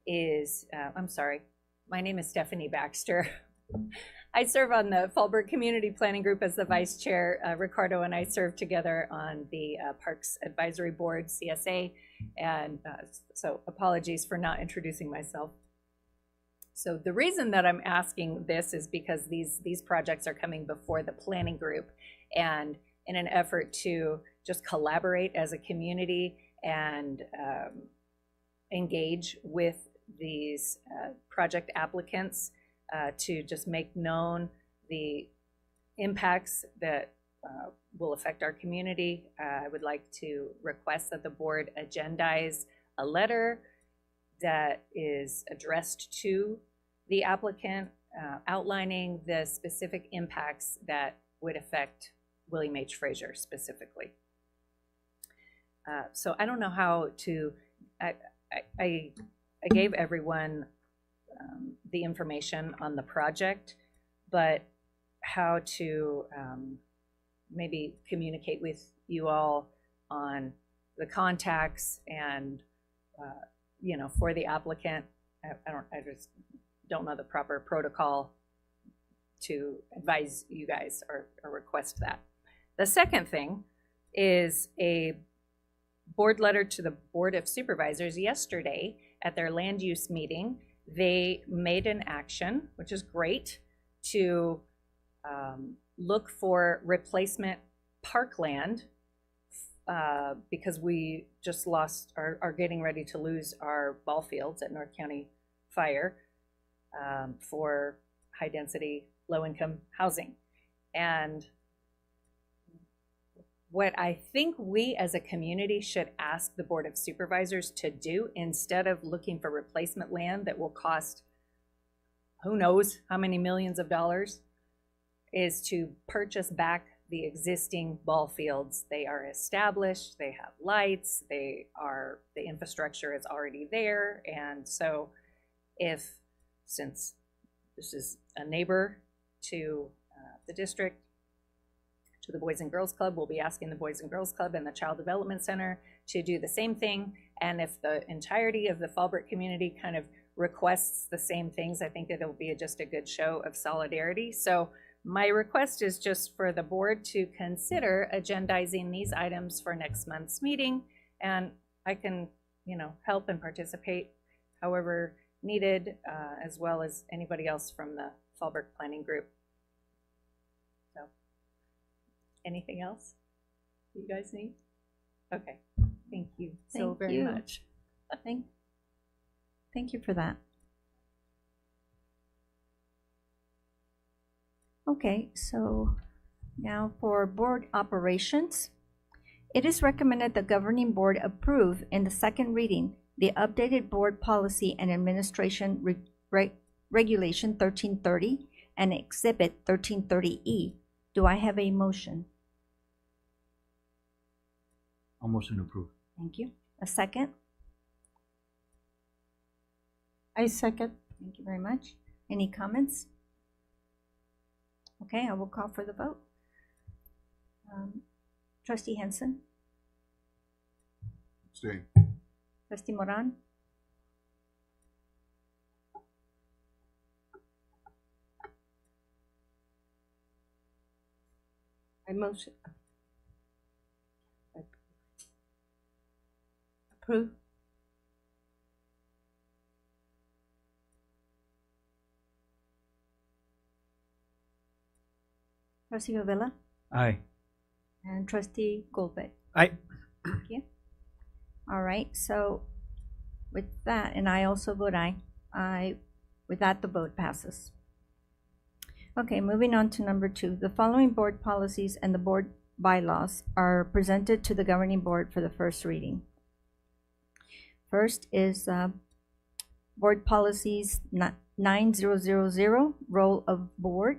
is, I'm sorry, my name is Stephanie Baxter. I serve on the Fallbrook Community Planning Group as the vice chair. Ricardo and I serve together on the Parks Advisory Board, CSA. And so apologies for not introducing myself. So the reason that I'm asking this is because these projects are coming before the planning group, and in an effort to just collaborate as a community and engage with these project applicants to just make known the impacts that will affect our community. I would like to request that the board agendize a letter that is addressed to the applicant outlining the specific impacts that would affect William H. Frazier specifically. So I don't know how to, I gave everyone the information on the project, but how to maybe communicate with you all on the contacts and, you know, for the applicant. I just don't know the proper protocol to advise you guys or request that. The second thing is a board letter to the Board of Supervisors. Yesterday at their land use meeting, they made an action, which is great, to look for replacement parkland because we just are getting ready to lose our ball fields at North County Fire for high density, low income housing. And what I think we as a community should ask the Board of Supervisors to do, instead of looking for replacement land that will cost who knows how many millions of dollars, is to purchase back the existing ball fields. They are established, they have lights, the infrastructure is already there. And so since this is a neighbor to the district, to the Boys and Girls Club, we'll be asking the Boys and Girls Club and the Child Development Center to do the same thing. And if the entirety of the Fallbrook community kind of requests the same things, I think it'll be just a good show of solidarity. So my request is just for the board to consider agendizing these items for next month's meeting, and I can, you know, help and participate however needed, as well as anybody else from the Fallbrook Planning Group. So, anything else you guys need? Okay, thank you so very much. Thank you for that. Okay, so now for board operations. It is recommended the governing board approve in the second reading the updated board policy and administration regulation 1330 and exhibit 1330E. Do I have a motion? I'll motion to approve. Thank you. A second? I second. Thank you very much. Any comments? Okay, I will call for the vote. Trustee Henson, Abstain. Trustee Moran, I motion. Approve. Trustee Avila, Aye. and Trustee Goldbeck. Aye. Thank you. All right, so with that, and I also vote aye, with that, the vote passes. Okay, moving on to number 2. The following board policies and the board bylaws are presented to the governing board for the first reading. First is board policies 9000, role of board.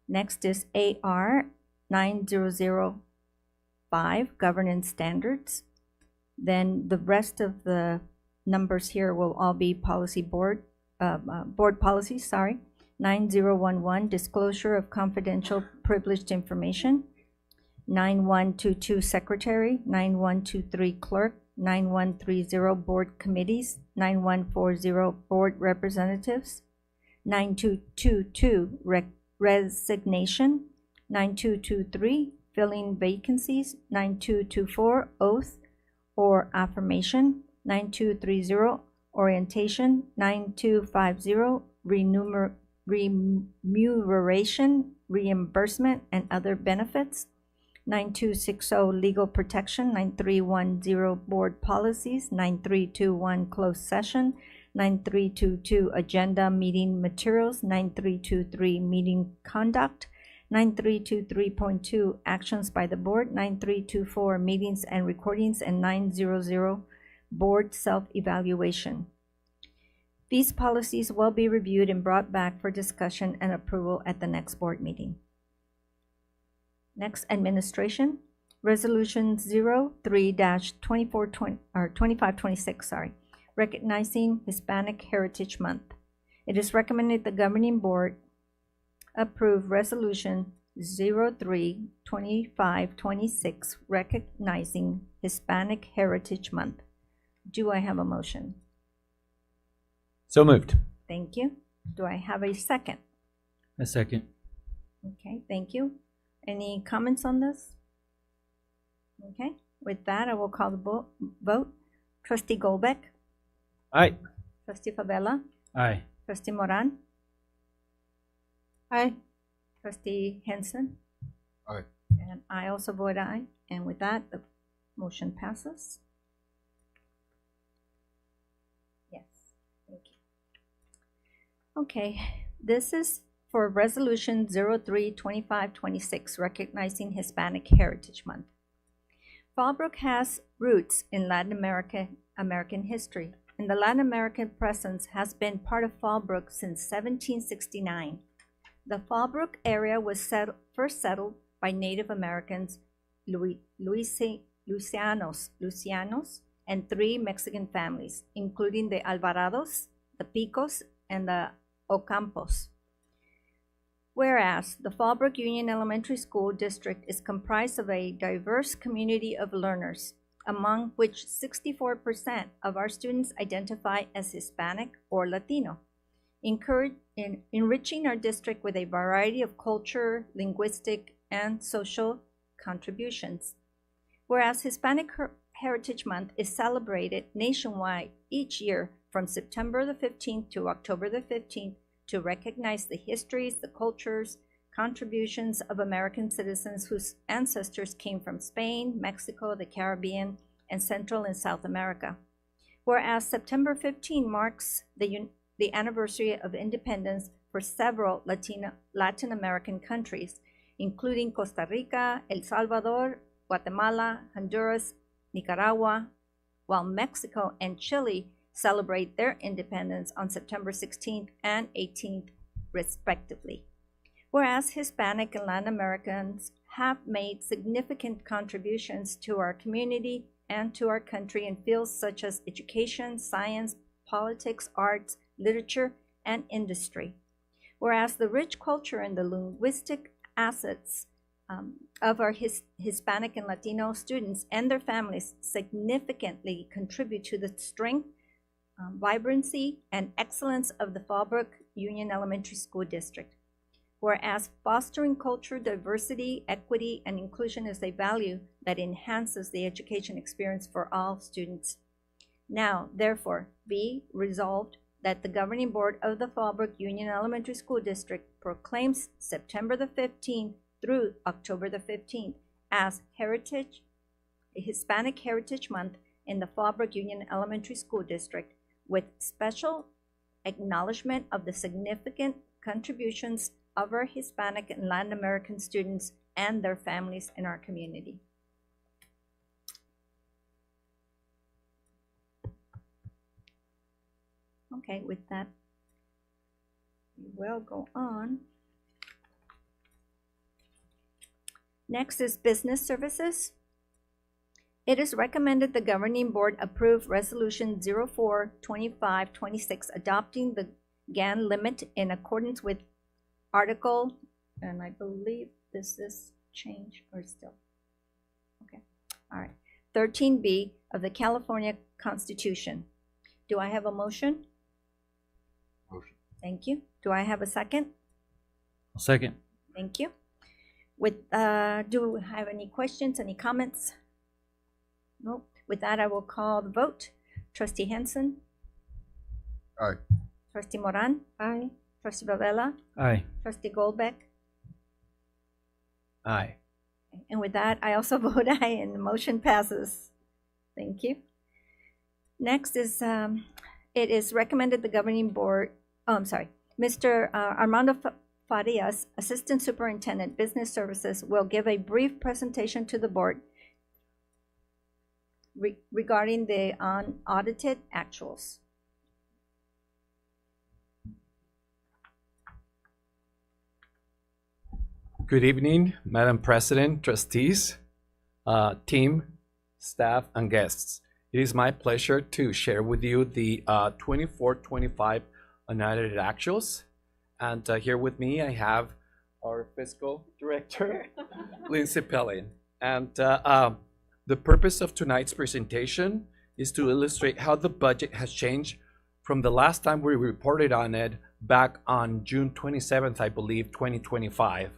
Next is AR 9005, governance standards. Then the rest of the numbers here will all be policy board policies, 9011, disclosure of confidential privileged information. 9122, secretary. 9123, clerk. 9130, board committees. 9140, board representatives. 9222, resignation. 9223, filling vacancies. 9224, oath or affirmation. 9230, orientation. 9250, remuneration, reimbursement, and other benefits. 9260, legal protection. 9310, board policies. 9321, closed session. 9322, agenda meeting materials. 9323, meeting conduct. 9323.2, actions by the board. 9324, meetings and recordings. And 900, board self-evaluation. These policies will be reviewed and brought back for discussion and approval at the next board meeting. Next, administration. Resolution 03-2526, recognizing Hispanic Heritage Month. It is recommended the governing board approve Resolution 03-2526, recognizing Hispanic Heritage Month. Do I have a motion? So moved. Thank you. Do I have a second? A second. Okay, thank you. Any comments on this? Okay, with that, I will call the vote. Trustee Goldbeck, Aye. Trustee Favela, Aye. Trustee Moran, Aye. Trustee Henson, Aye. and I also vote aye. And with that, the motion passes. Yes, thank you. Okay, this is for Resolution 03-2526, recognizing Hispanic Heritage Month. Fallbrook has roots in Latin American history, and the Latin American presence has been part of Fallbrook since 1769. The Fallbrook area was first settled by Native Americans, Lucianos, and 3 Mexican families, including the Alvarados, the Picos, and the Ocampos. Whereas the Fallbrook Union Elementary School District is comprised of a diverse community of learners, among which 64% of our students identify as Hispanic or Latino, enriching our district with a variety of culture, linguistic, and social contributions. Whereas Hispanic Heritage Month is celebrated nationwide each year from September the 15th to October the 15th to recognize the histories, the cultures, contributions of American citizens whose ancestors came from Spain, Mexico, the Caribbean, and Central and South America. Whereas September 15 marks the anniversary of independence for several Latin American countries, including Costa Rica, El Salvador, Guatemala, Honduras, Nicaragua, while Mexico and Chile celebrate their independence on September 16th and 18th, respectively. Whereas Hispanic and Latin Americans have made significant contributions to our community and to our country in fields such as education, science, politics, arts, literature, and industry. Whereas the rich culture and the linguistic assets of our Hispanic and Latino students and their families significantly contribute to the strength, vibrancy, and excellence of the Fallbrook Union Elementary School District. Whereas fostering culture, diversity, equity, and inclusion is a value that enhances the education experience for all students. Now, therefore, be resolved that the governing board of the Fallbrook Union Elementary School District proclaims September the 15th through October the 15th as Hispanic Heritage Month in the Fallbrook Union Elementary School District, with special acknowledgement of the significant contributions of our Hispanic and Latin American students and their families in our community. Okay, with that, we will go on. Next is business services. It is recommended the governing board approve Resolution 04-2526 adopting the GAN limit in accordance with Article, and I believe this is changed or still. Okay, all right. 13B of the California Constitution. Do I have a motion? Motion. Thank you. Do I have a second? I'll second. Thank you. With do we have any questions, any comments? Nope. With that, I will call the vote. Trustee Henson? Aye. Trustee Moran? Aye. Trustee Bavella? Aye. Trustee Goldbeck? Aye. And with that, I also vote aye, and the motion passes. Thank you. Next is, it is recommended the governing board, Mr. Armando Farias, Assistant Superintendent, Business Services, will give a brief presentation to the board regarding the unaudited actuals. Good evening, Madam President, trustees, team, staff, and guests. It is my pleasure to share with you the 24-25 unaudited actuals. And here with me, I have our fiscal director, Lindsay Pellin. And the purpose of tonight's presentation is to illustrate how the budget has changed from the last time we reported on it back on June 27th, I believe, 2025.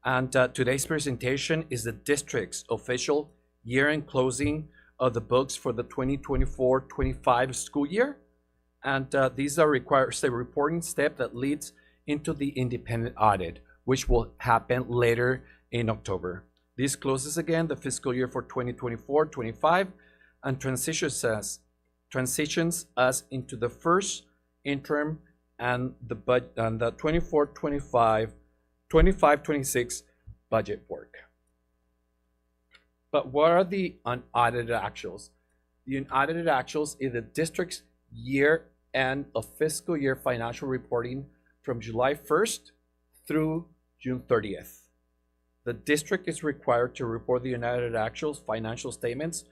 And today's presentation is the district's official year-end closing of the books for the 2024-25 school year. And these are requires a reporting step that leads into the independent audit, which will happen later in October. This closes again the fiscal year for 2024-25 and transitions us into the first interim and the 24-25 25-26 budget work. But what are the unaudited actuals? The unaudited actuals is the district's year end of fiscal year financial reporting from July 1st through June 30th. The district is required to report the unaudited actuals financial statements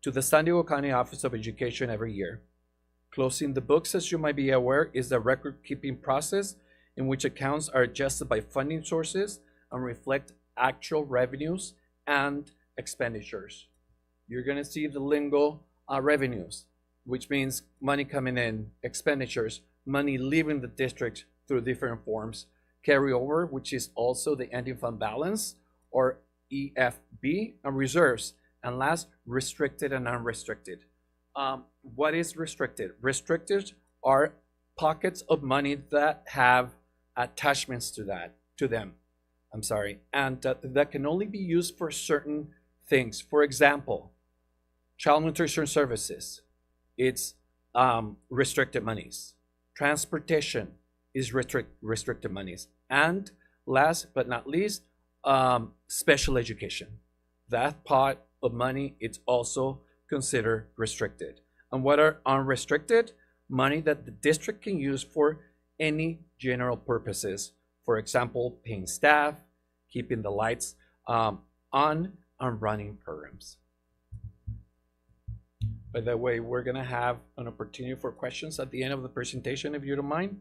to the San Diego County Office of Education every year. Closing the books, as you might be aware, is the record-keeping process in which accounts are adjusted by funding sources and reflect actual revenues and expenditures. You're going to see the lingo revenues, which means money coming in, expenditures, money leaving the district through different forms, carryover, which is also the ending fund balance, or EFB, and reserves, and last, restricted and unrestricted. What is restricted? Restricted are pockets of money that have attachments to them, and that can only be used for certain things. For example, child nutrition services, it's restricted monies. Transportation is restricted monies. And last but not least, special education. That part of money, it's also considered restricted. And what are unrestricted? Money that the district can use for any general purposes. For example, paying staff, keeping the lights on, and running programs. By the way, we're gonna have an opportunity for questions at the end of the presentation, if you don't mind.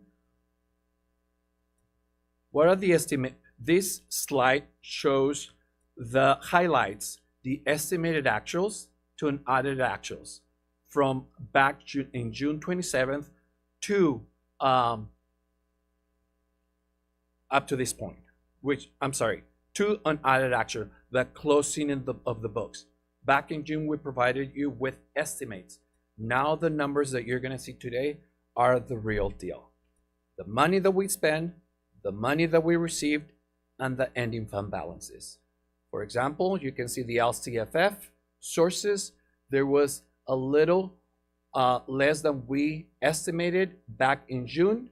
What are the estimate? This slide shows the highlights, the estimated actuals to an audited actuals from back in June 27th to up to this point, which I'm sorry, to an audited actual, the closing of the books. Back in June, we provided you with estimates. Now the numbers that you're gonna see today are the real deal. The money that we spend, the money that we received, and the ending fund balances. For example, you can see the LCFF sources. There was a little less than we estimated back in June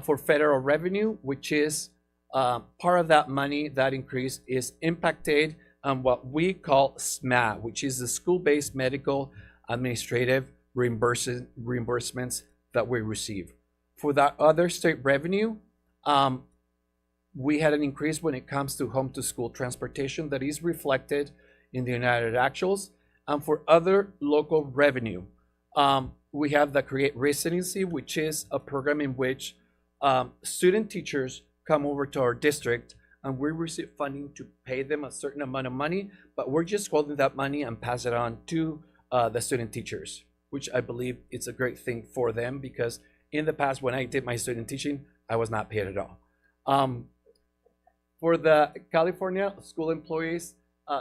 for federal revenue, which is part of that money that increase is impacted on what we call SMA, which is the school-based medical administrative reimbursements that we receive. For that other state revenue, we had an increase when it comes to home to school transportation that is reflected in the United Actuals. And for other local revenue, we have the Create Residency, which is a program in which student teachers come over to our district and we receive funding to pay them a certain amount of money, but we're just holding that money and pass it on to the student teachers, which I believe it's a great thing for them, because in the past when I did my student teaching, I was not paid at all. For the California School Employees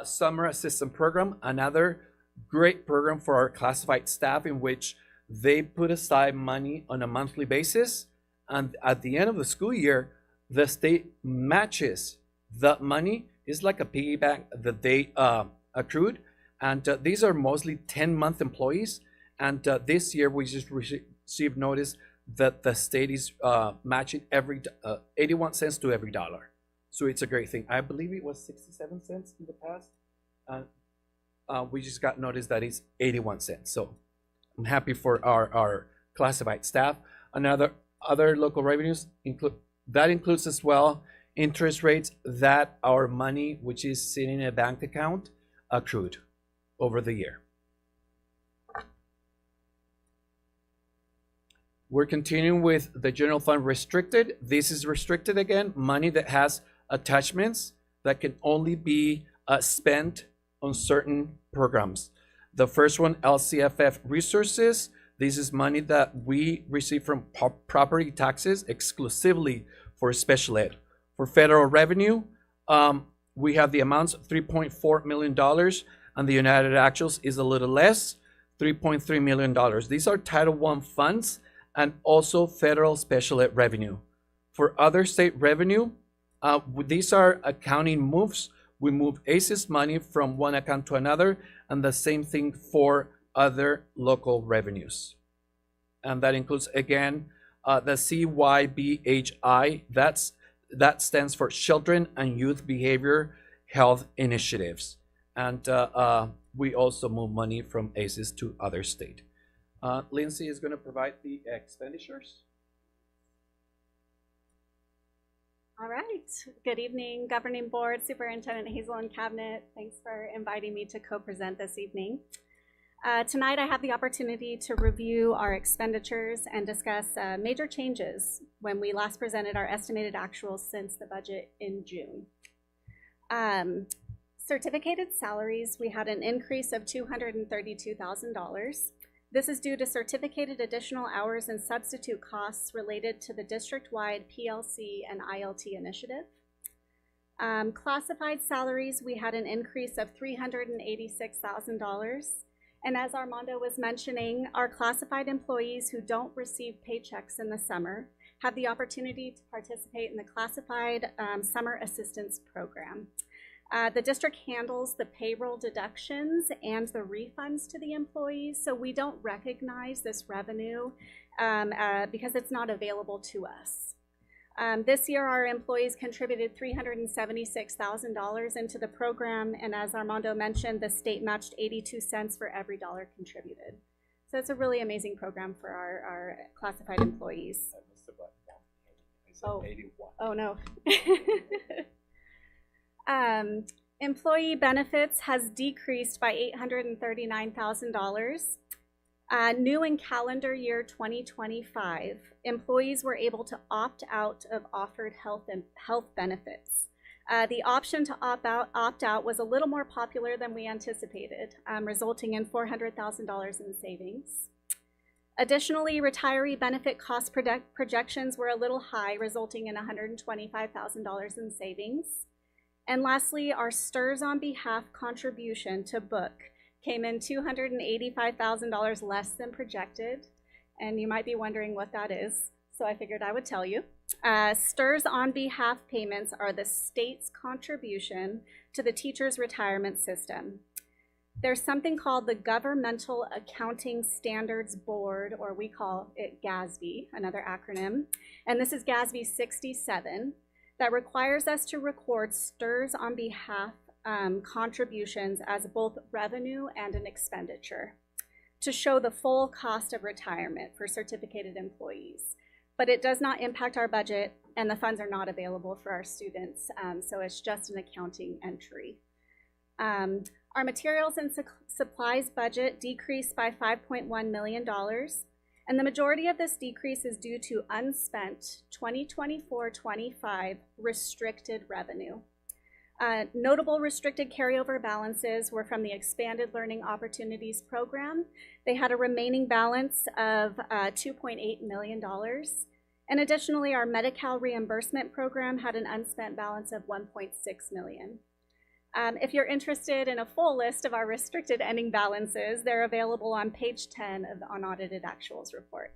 Summer Assistant Program, another great program for our classified staff in which they put aside money on a monthly basis, and at the end of the school year, the state matches that money. Is like a piggy bank that they accrued, and these are mostly 10-month employees, and this year we just received notice that the state is matching every 81 cents to every dollar. So it's a great thing. I believe it was 67 cents in the past, and we just got notice that it's 81 cents. So I'm happy for our classified staff. Other local revenues includes as well interest rates that our money, which is sitting in a bank account, accrued over the year. We're continuing with the general fund restricted. This is restricted again, money that has attachments that can only be spent on certain programs. The first one, LCFF resources. This is money that we receive from property taxes exclusively for special ed. For federal revenue, we have the amounts of $3.4 million, and the United Actuals is a little less, $3.3 million. These are Title I funds and also federal special ed revenue. For other state revenue, these are accounting moves. We move ACES money from one account to another, and the same thing for other local revenues. And that includes, again, the CYBHI. That stands for Children and Youth Behavior Health Initiatives. And we also move money from ACES to other state. Lindsay is going to provide the expenditures. All right. Good evening, Governing Board, Superintendent Hazel, and Cabinet. Thanks for inviting me to co-present this evening. Tonight, I have the opportunity to review our expenditures and discuss major changes when we last presented our estimated actuals since the budget in June. Certificated salaries, we had an increase of $232,000. This is due to certificated additional hours and substitute costs related to the district-wide PLC and ILT initiative. Classified salaries, we had an increase of $386,000. And as Armando was mentioning, our classified employees who don't receive paychecks in the summer have the opportunity to participate in the classified summer assistance program. The district handles the payroll deductions and the refunds to the employees, so we don't recognize this revenue because it's not available to us. This year, our employees contributed $376,000 into the program, and as Armando mentioned, the state matched 82 cents for every dollar contributed. So it's a really amazing program for our classified employees. Oh no. Employee benefits has decreased by $839,000. New in calendar year 2025, employees were able to opt out of offered health benefits. The option to opt out was a little more popular than we anticipated, resulting in $400,000 in savings. Additionally, retiree benefit cost projections were a little high, resulting in $125,000 in savings. And lastly, our STRS on behalf contribution to book came in $285,000 less than projected. And you might be wondering what that is, so I figured I would tell you. STRS on behalf payments are the state's contribution to the teacher's retirement system. There's something called the Governmental Accounting Standards Board, or we call it GASB, another acronym. And this is GASB 67, that requires us to record STRS on behalf contributions as both revenue and an expenditure to show the full cost of retirement for certificated employees. But it does not impact our budget, and the funds are not available for our students, so it's just an accounting entry. Our materials and supplies budget decreased by $5.1 million, and the majority of this decrease is due to unspent 2024-25 restricted revenue. Notable restricted carryover balances were from the Expanded Learning Opportunities Program. They had a remaining balance of $2.8 million. And additionally, our Medi-Cal reimbursement program had an unspent balance of $1.6 million. If you're interested in a full list of our restricted ending balances, they're available on page 10 of the unaudited actuals report.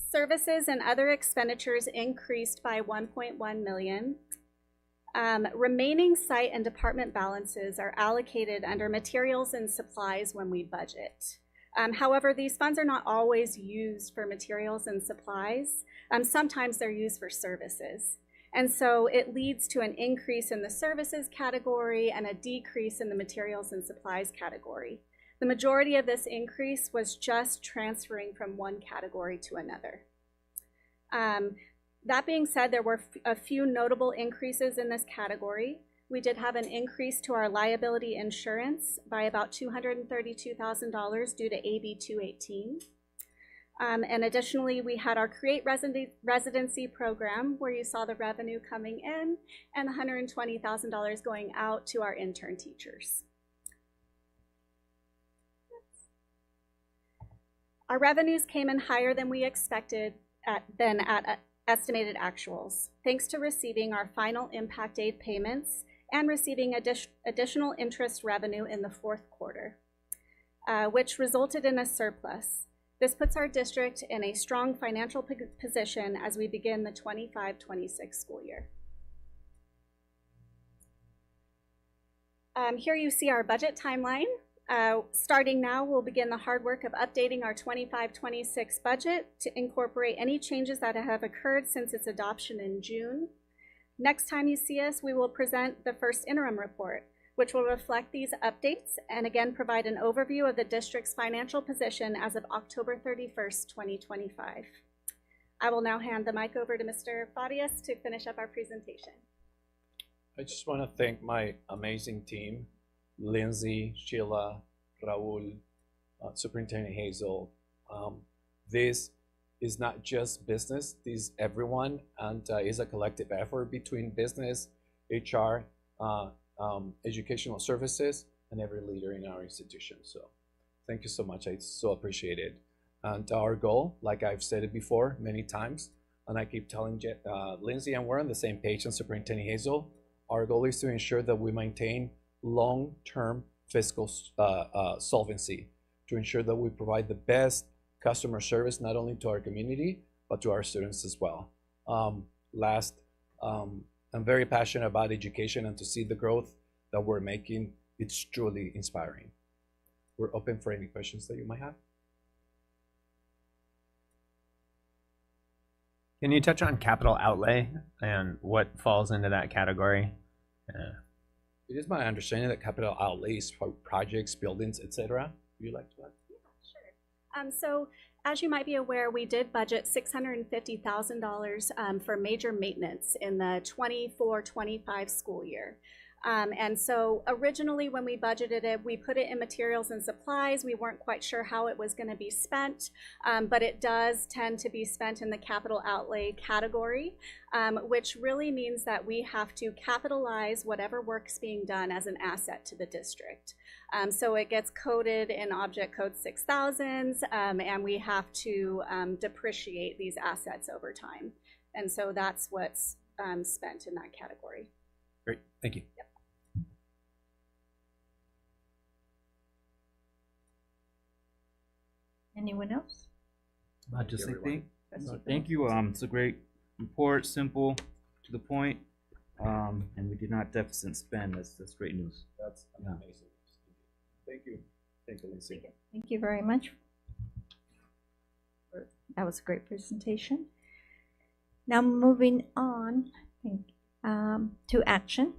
Services and other expenditures increased by $1.1 million. Remaining site and department balances are allocated under materials and supplies when we budget. However, these funds are not always used for materials and supplies. Sometimes they're used for services. And so it leads to an increase in the services category and a decrease in the materials and supplies category. The majority of this increase was just transferring from one category to another. That being said, there were a few notable increases in this category. We did have an increase to our liability insurance by about $232,000 due to AB 218. And additionally, we had our Create Residency program where you saw the revenue coming in and $120,000 going out to our intern teachers. Our revenues came in higher than we expected at estimated actuals, thanks to receiving our final impact aid payments and receiving additional interest revenue in the fourth quarter, which resulted in a surplus. This puts our district in a strong financial position as we begin the 25-26 school year. Here you see our budget timeline. Starting now, we'll begin the hard work of updating our 25-26 budget to incorporate any changes that have occurred since its adoption in June. Next time you see us, we will present the first interim report, which will reflect these updates and again provide an overview of the district's financial position as of October 31st, 2025. I will now hand the mic over to Mr. Farias to finish up our presentation. I just want to thank my amazing team, Lindsay, Sheila, Raul, Superintendent Hazel. This is not just business, this is everyone, and is a collective effort between business, HR, educational services, and every leader in our institution. So thank you so much. I so appreciate it. And our goal, like I've said it before many times, and I keep telling Lindsay, and we're on the same page, and Superintendent Hazel, our goal is to ensure that we maintain long-term fiscal solvency, to ensure that we provide the best customer service, not only to our community, but to our students as well. I'm very passionate about education, and to see the growth that we're making, it's truly inspiring. We're open for any questions that you might have. Can you touch on capital outlay and what falls into that category? It is my understanding that capital outlays for projects, buildings, etc. Would you like to add? So as you might be aware, we did budget $650,000 for major maintenance in the 24-25 school year. And so originally when we budgeted it, we put it in materials and supplies. We weren't quite sure how it was going to be spent, but it does tend to be spent in the capital outlay category, which really means that we have to capitalize whatever work's being done as an asset to the district. So it gets coded in object code 6000s, and we have to depreciate these assets over time. And so that's what's spent in that category. Great, thank you. Yep. Anyone else? Just say everyone. thank you. It's a great report, simple, to the point, and we did not deficit spend. That's great news. That's amazing. Thank you. Thank you, Lindsay. Thank you very much. That was a great presentation. Now moving on to action.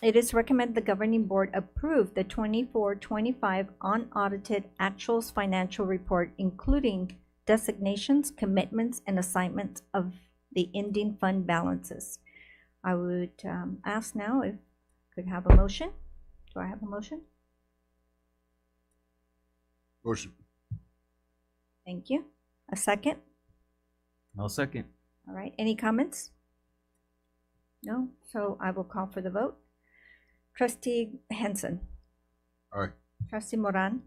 It is recommended the governing board approve the 24-25 unaudited actuals financial report, including designations, commitments, and assignments of the ending fund balances. I would ask now if I could have a motion. Do I have a motion? Motion. Thank you. A second? I'll second. All right. Any comments? No? So I will call for the vote. Trustee Henson. Aye. Trustee Moran.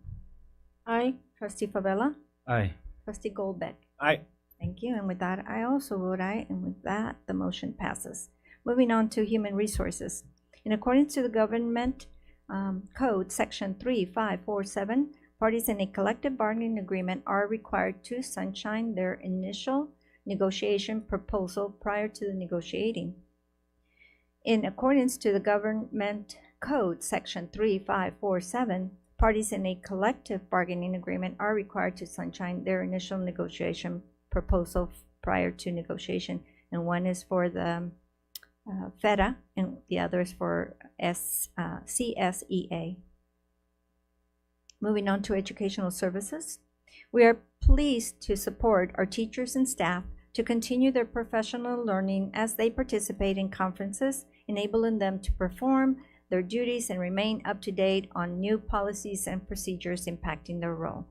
Aye. Trustee Favela. Aye. Trustee Goldbeck. Aye. Thank you. And with that, I also vote aye. And with that, the motion passes. Moving on to human resources. In accordance to the government code, section 3547, parties in a collective bargaining agreement are required to sunshine their initial negotiation proposal prior to the negotiating. In accordance to the government code, section 3547, parties in a collective bargaining agreement are required to sunshine their initial negotiation proposal prior to negotiation. And one is for the FEDA and the other is for CSEA. Moving on to educational services. We are pleased to support our teachers and staff to continue their professional learning as they participate in conferences, enabling them to perform their duties and remain up to date on new policies and procedures impacting their role.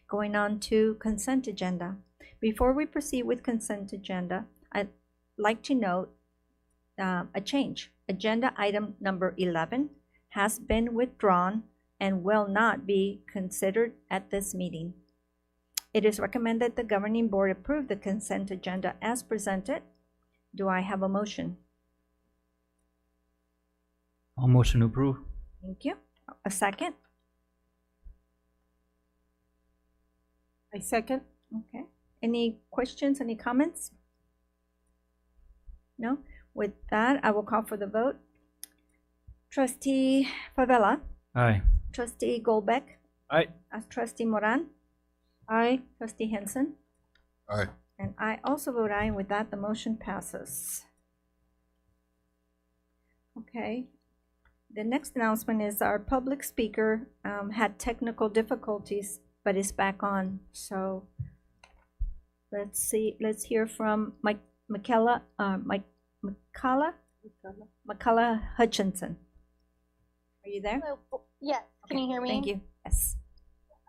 Going on to consent agenda. Before we proceed with consent agenda, I'd like to note a change. Agenda item number 11 has been withdrawn and will not be considered at this meeting. It is recommended the governing board approve the consent agenda as presented. Do I have a motion? I'll motion to approve. Thank you. A second? I second. Okay. Any questions, any comments? No? With that, I will call for the vote. Trustee Favela. Aye. Trustee Goldbeck. Aye. Trustee Moran. Aye. Trustee Henson. Aye. And I also vote aye, and with that, the motion passes. Okay. The next announcement is our public speaker had technical difficulties, but is back on. So let's see. Let's hear from Makala Hutchinson. Are you there? Hello. Yes. Can you hear me? Thank you. Yes.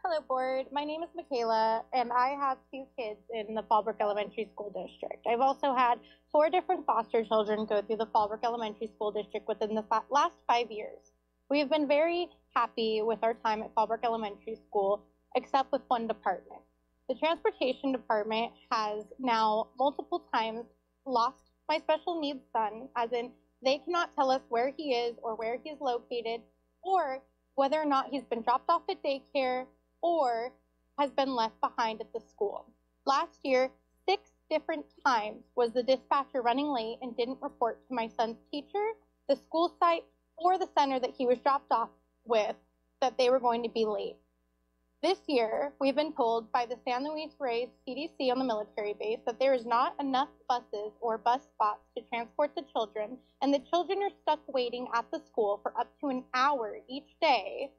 Hello, board. My name is Michaela, and I have 2 kids in the Fallbrook Elementary School District. I've also had 4 different foster children go through the Fallbrook Elementary School District within the last 5 years. We have been very happy with our time at Fallbrook Elementary School, except with one department. The transportation department has now multiple times lost my special needs son, as in they cannot tell us where he is or where he is located, or whether or not he's been dropped off at daycare or has been left behind at the school. Last year, 6 different times was the dispatcher running late and didn't report to my son's teacher, the school site, or the center that he was dropped off with that they were going to be late. This year, we've been told by the San Luis Reyes CDC on the military base that there is not enough buses or bus spots to transport the children, and the children are stuck waiting at the school for up to an hour each day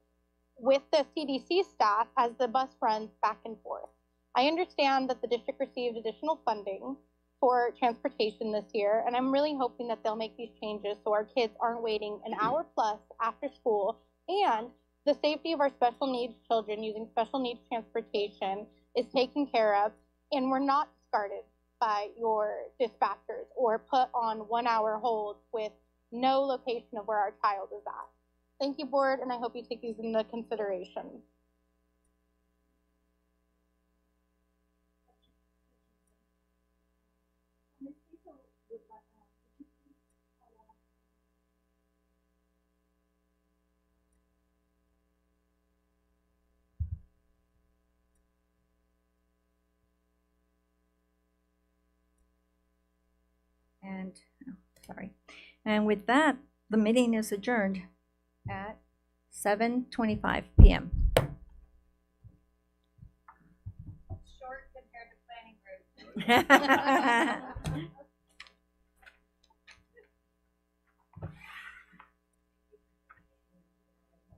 with the CDC staff as the bus runs back and forth. I understand that the district received additional funding for transportation this year, and I'm really hoping that they'll make these changes so our kids aren't waiting an hour plus after school, and the safety of our special needs children using special needs transportation is taken care of, and we're not discarded by your dispatchers or put on 1 hour holds with no location of where our child is at. Thank you, board, and I hope you take these into consideration. And, oh, sorry. And with that, the meeting is adjourned at 7:25 p.m. Short compared to planning group.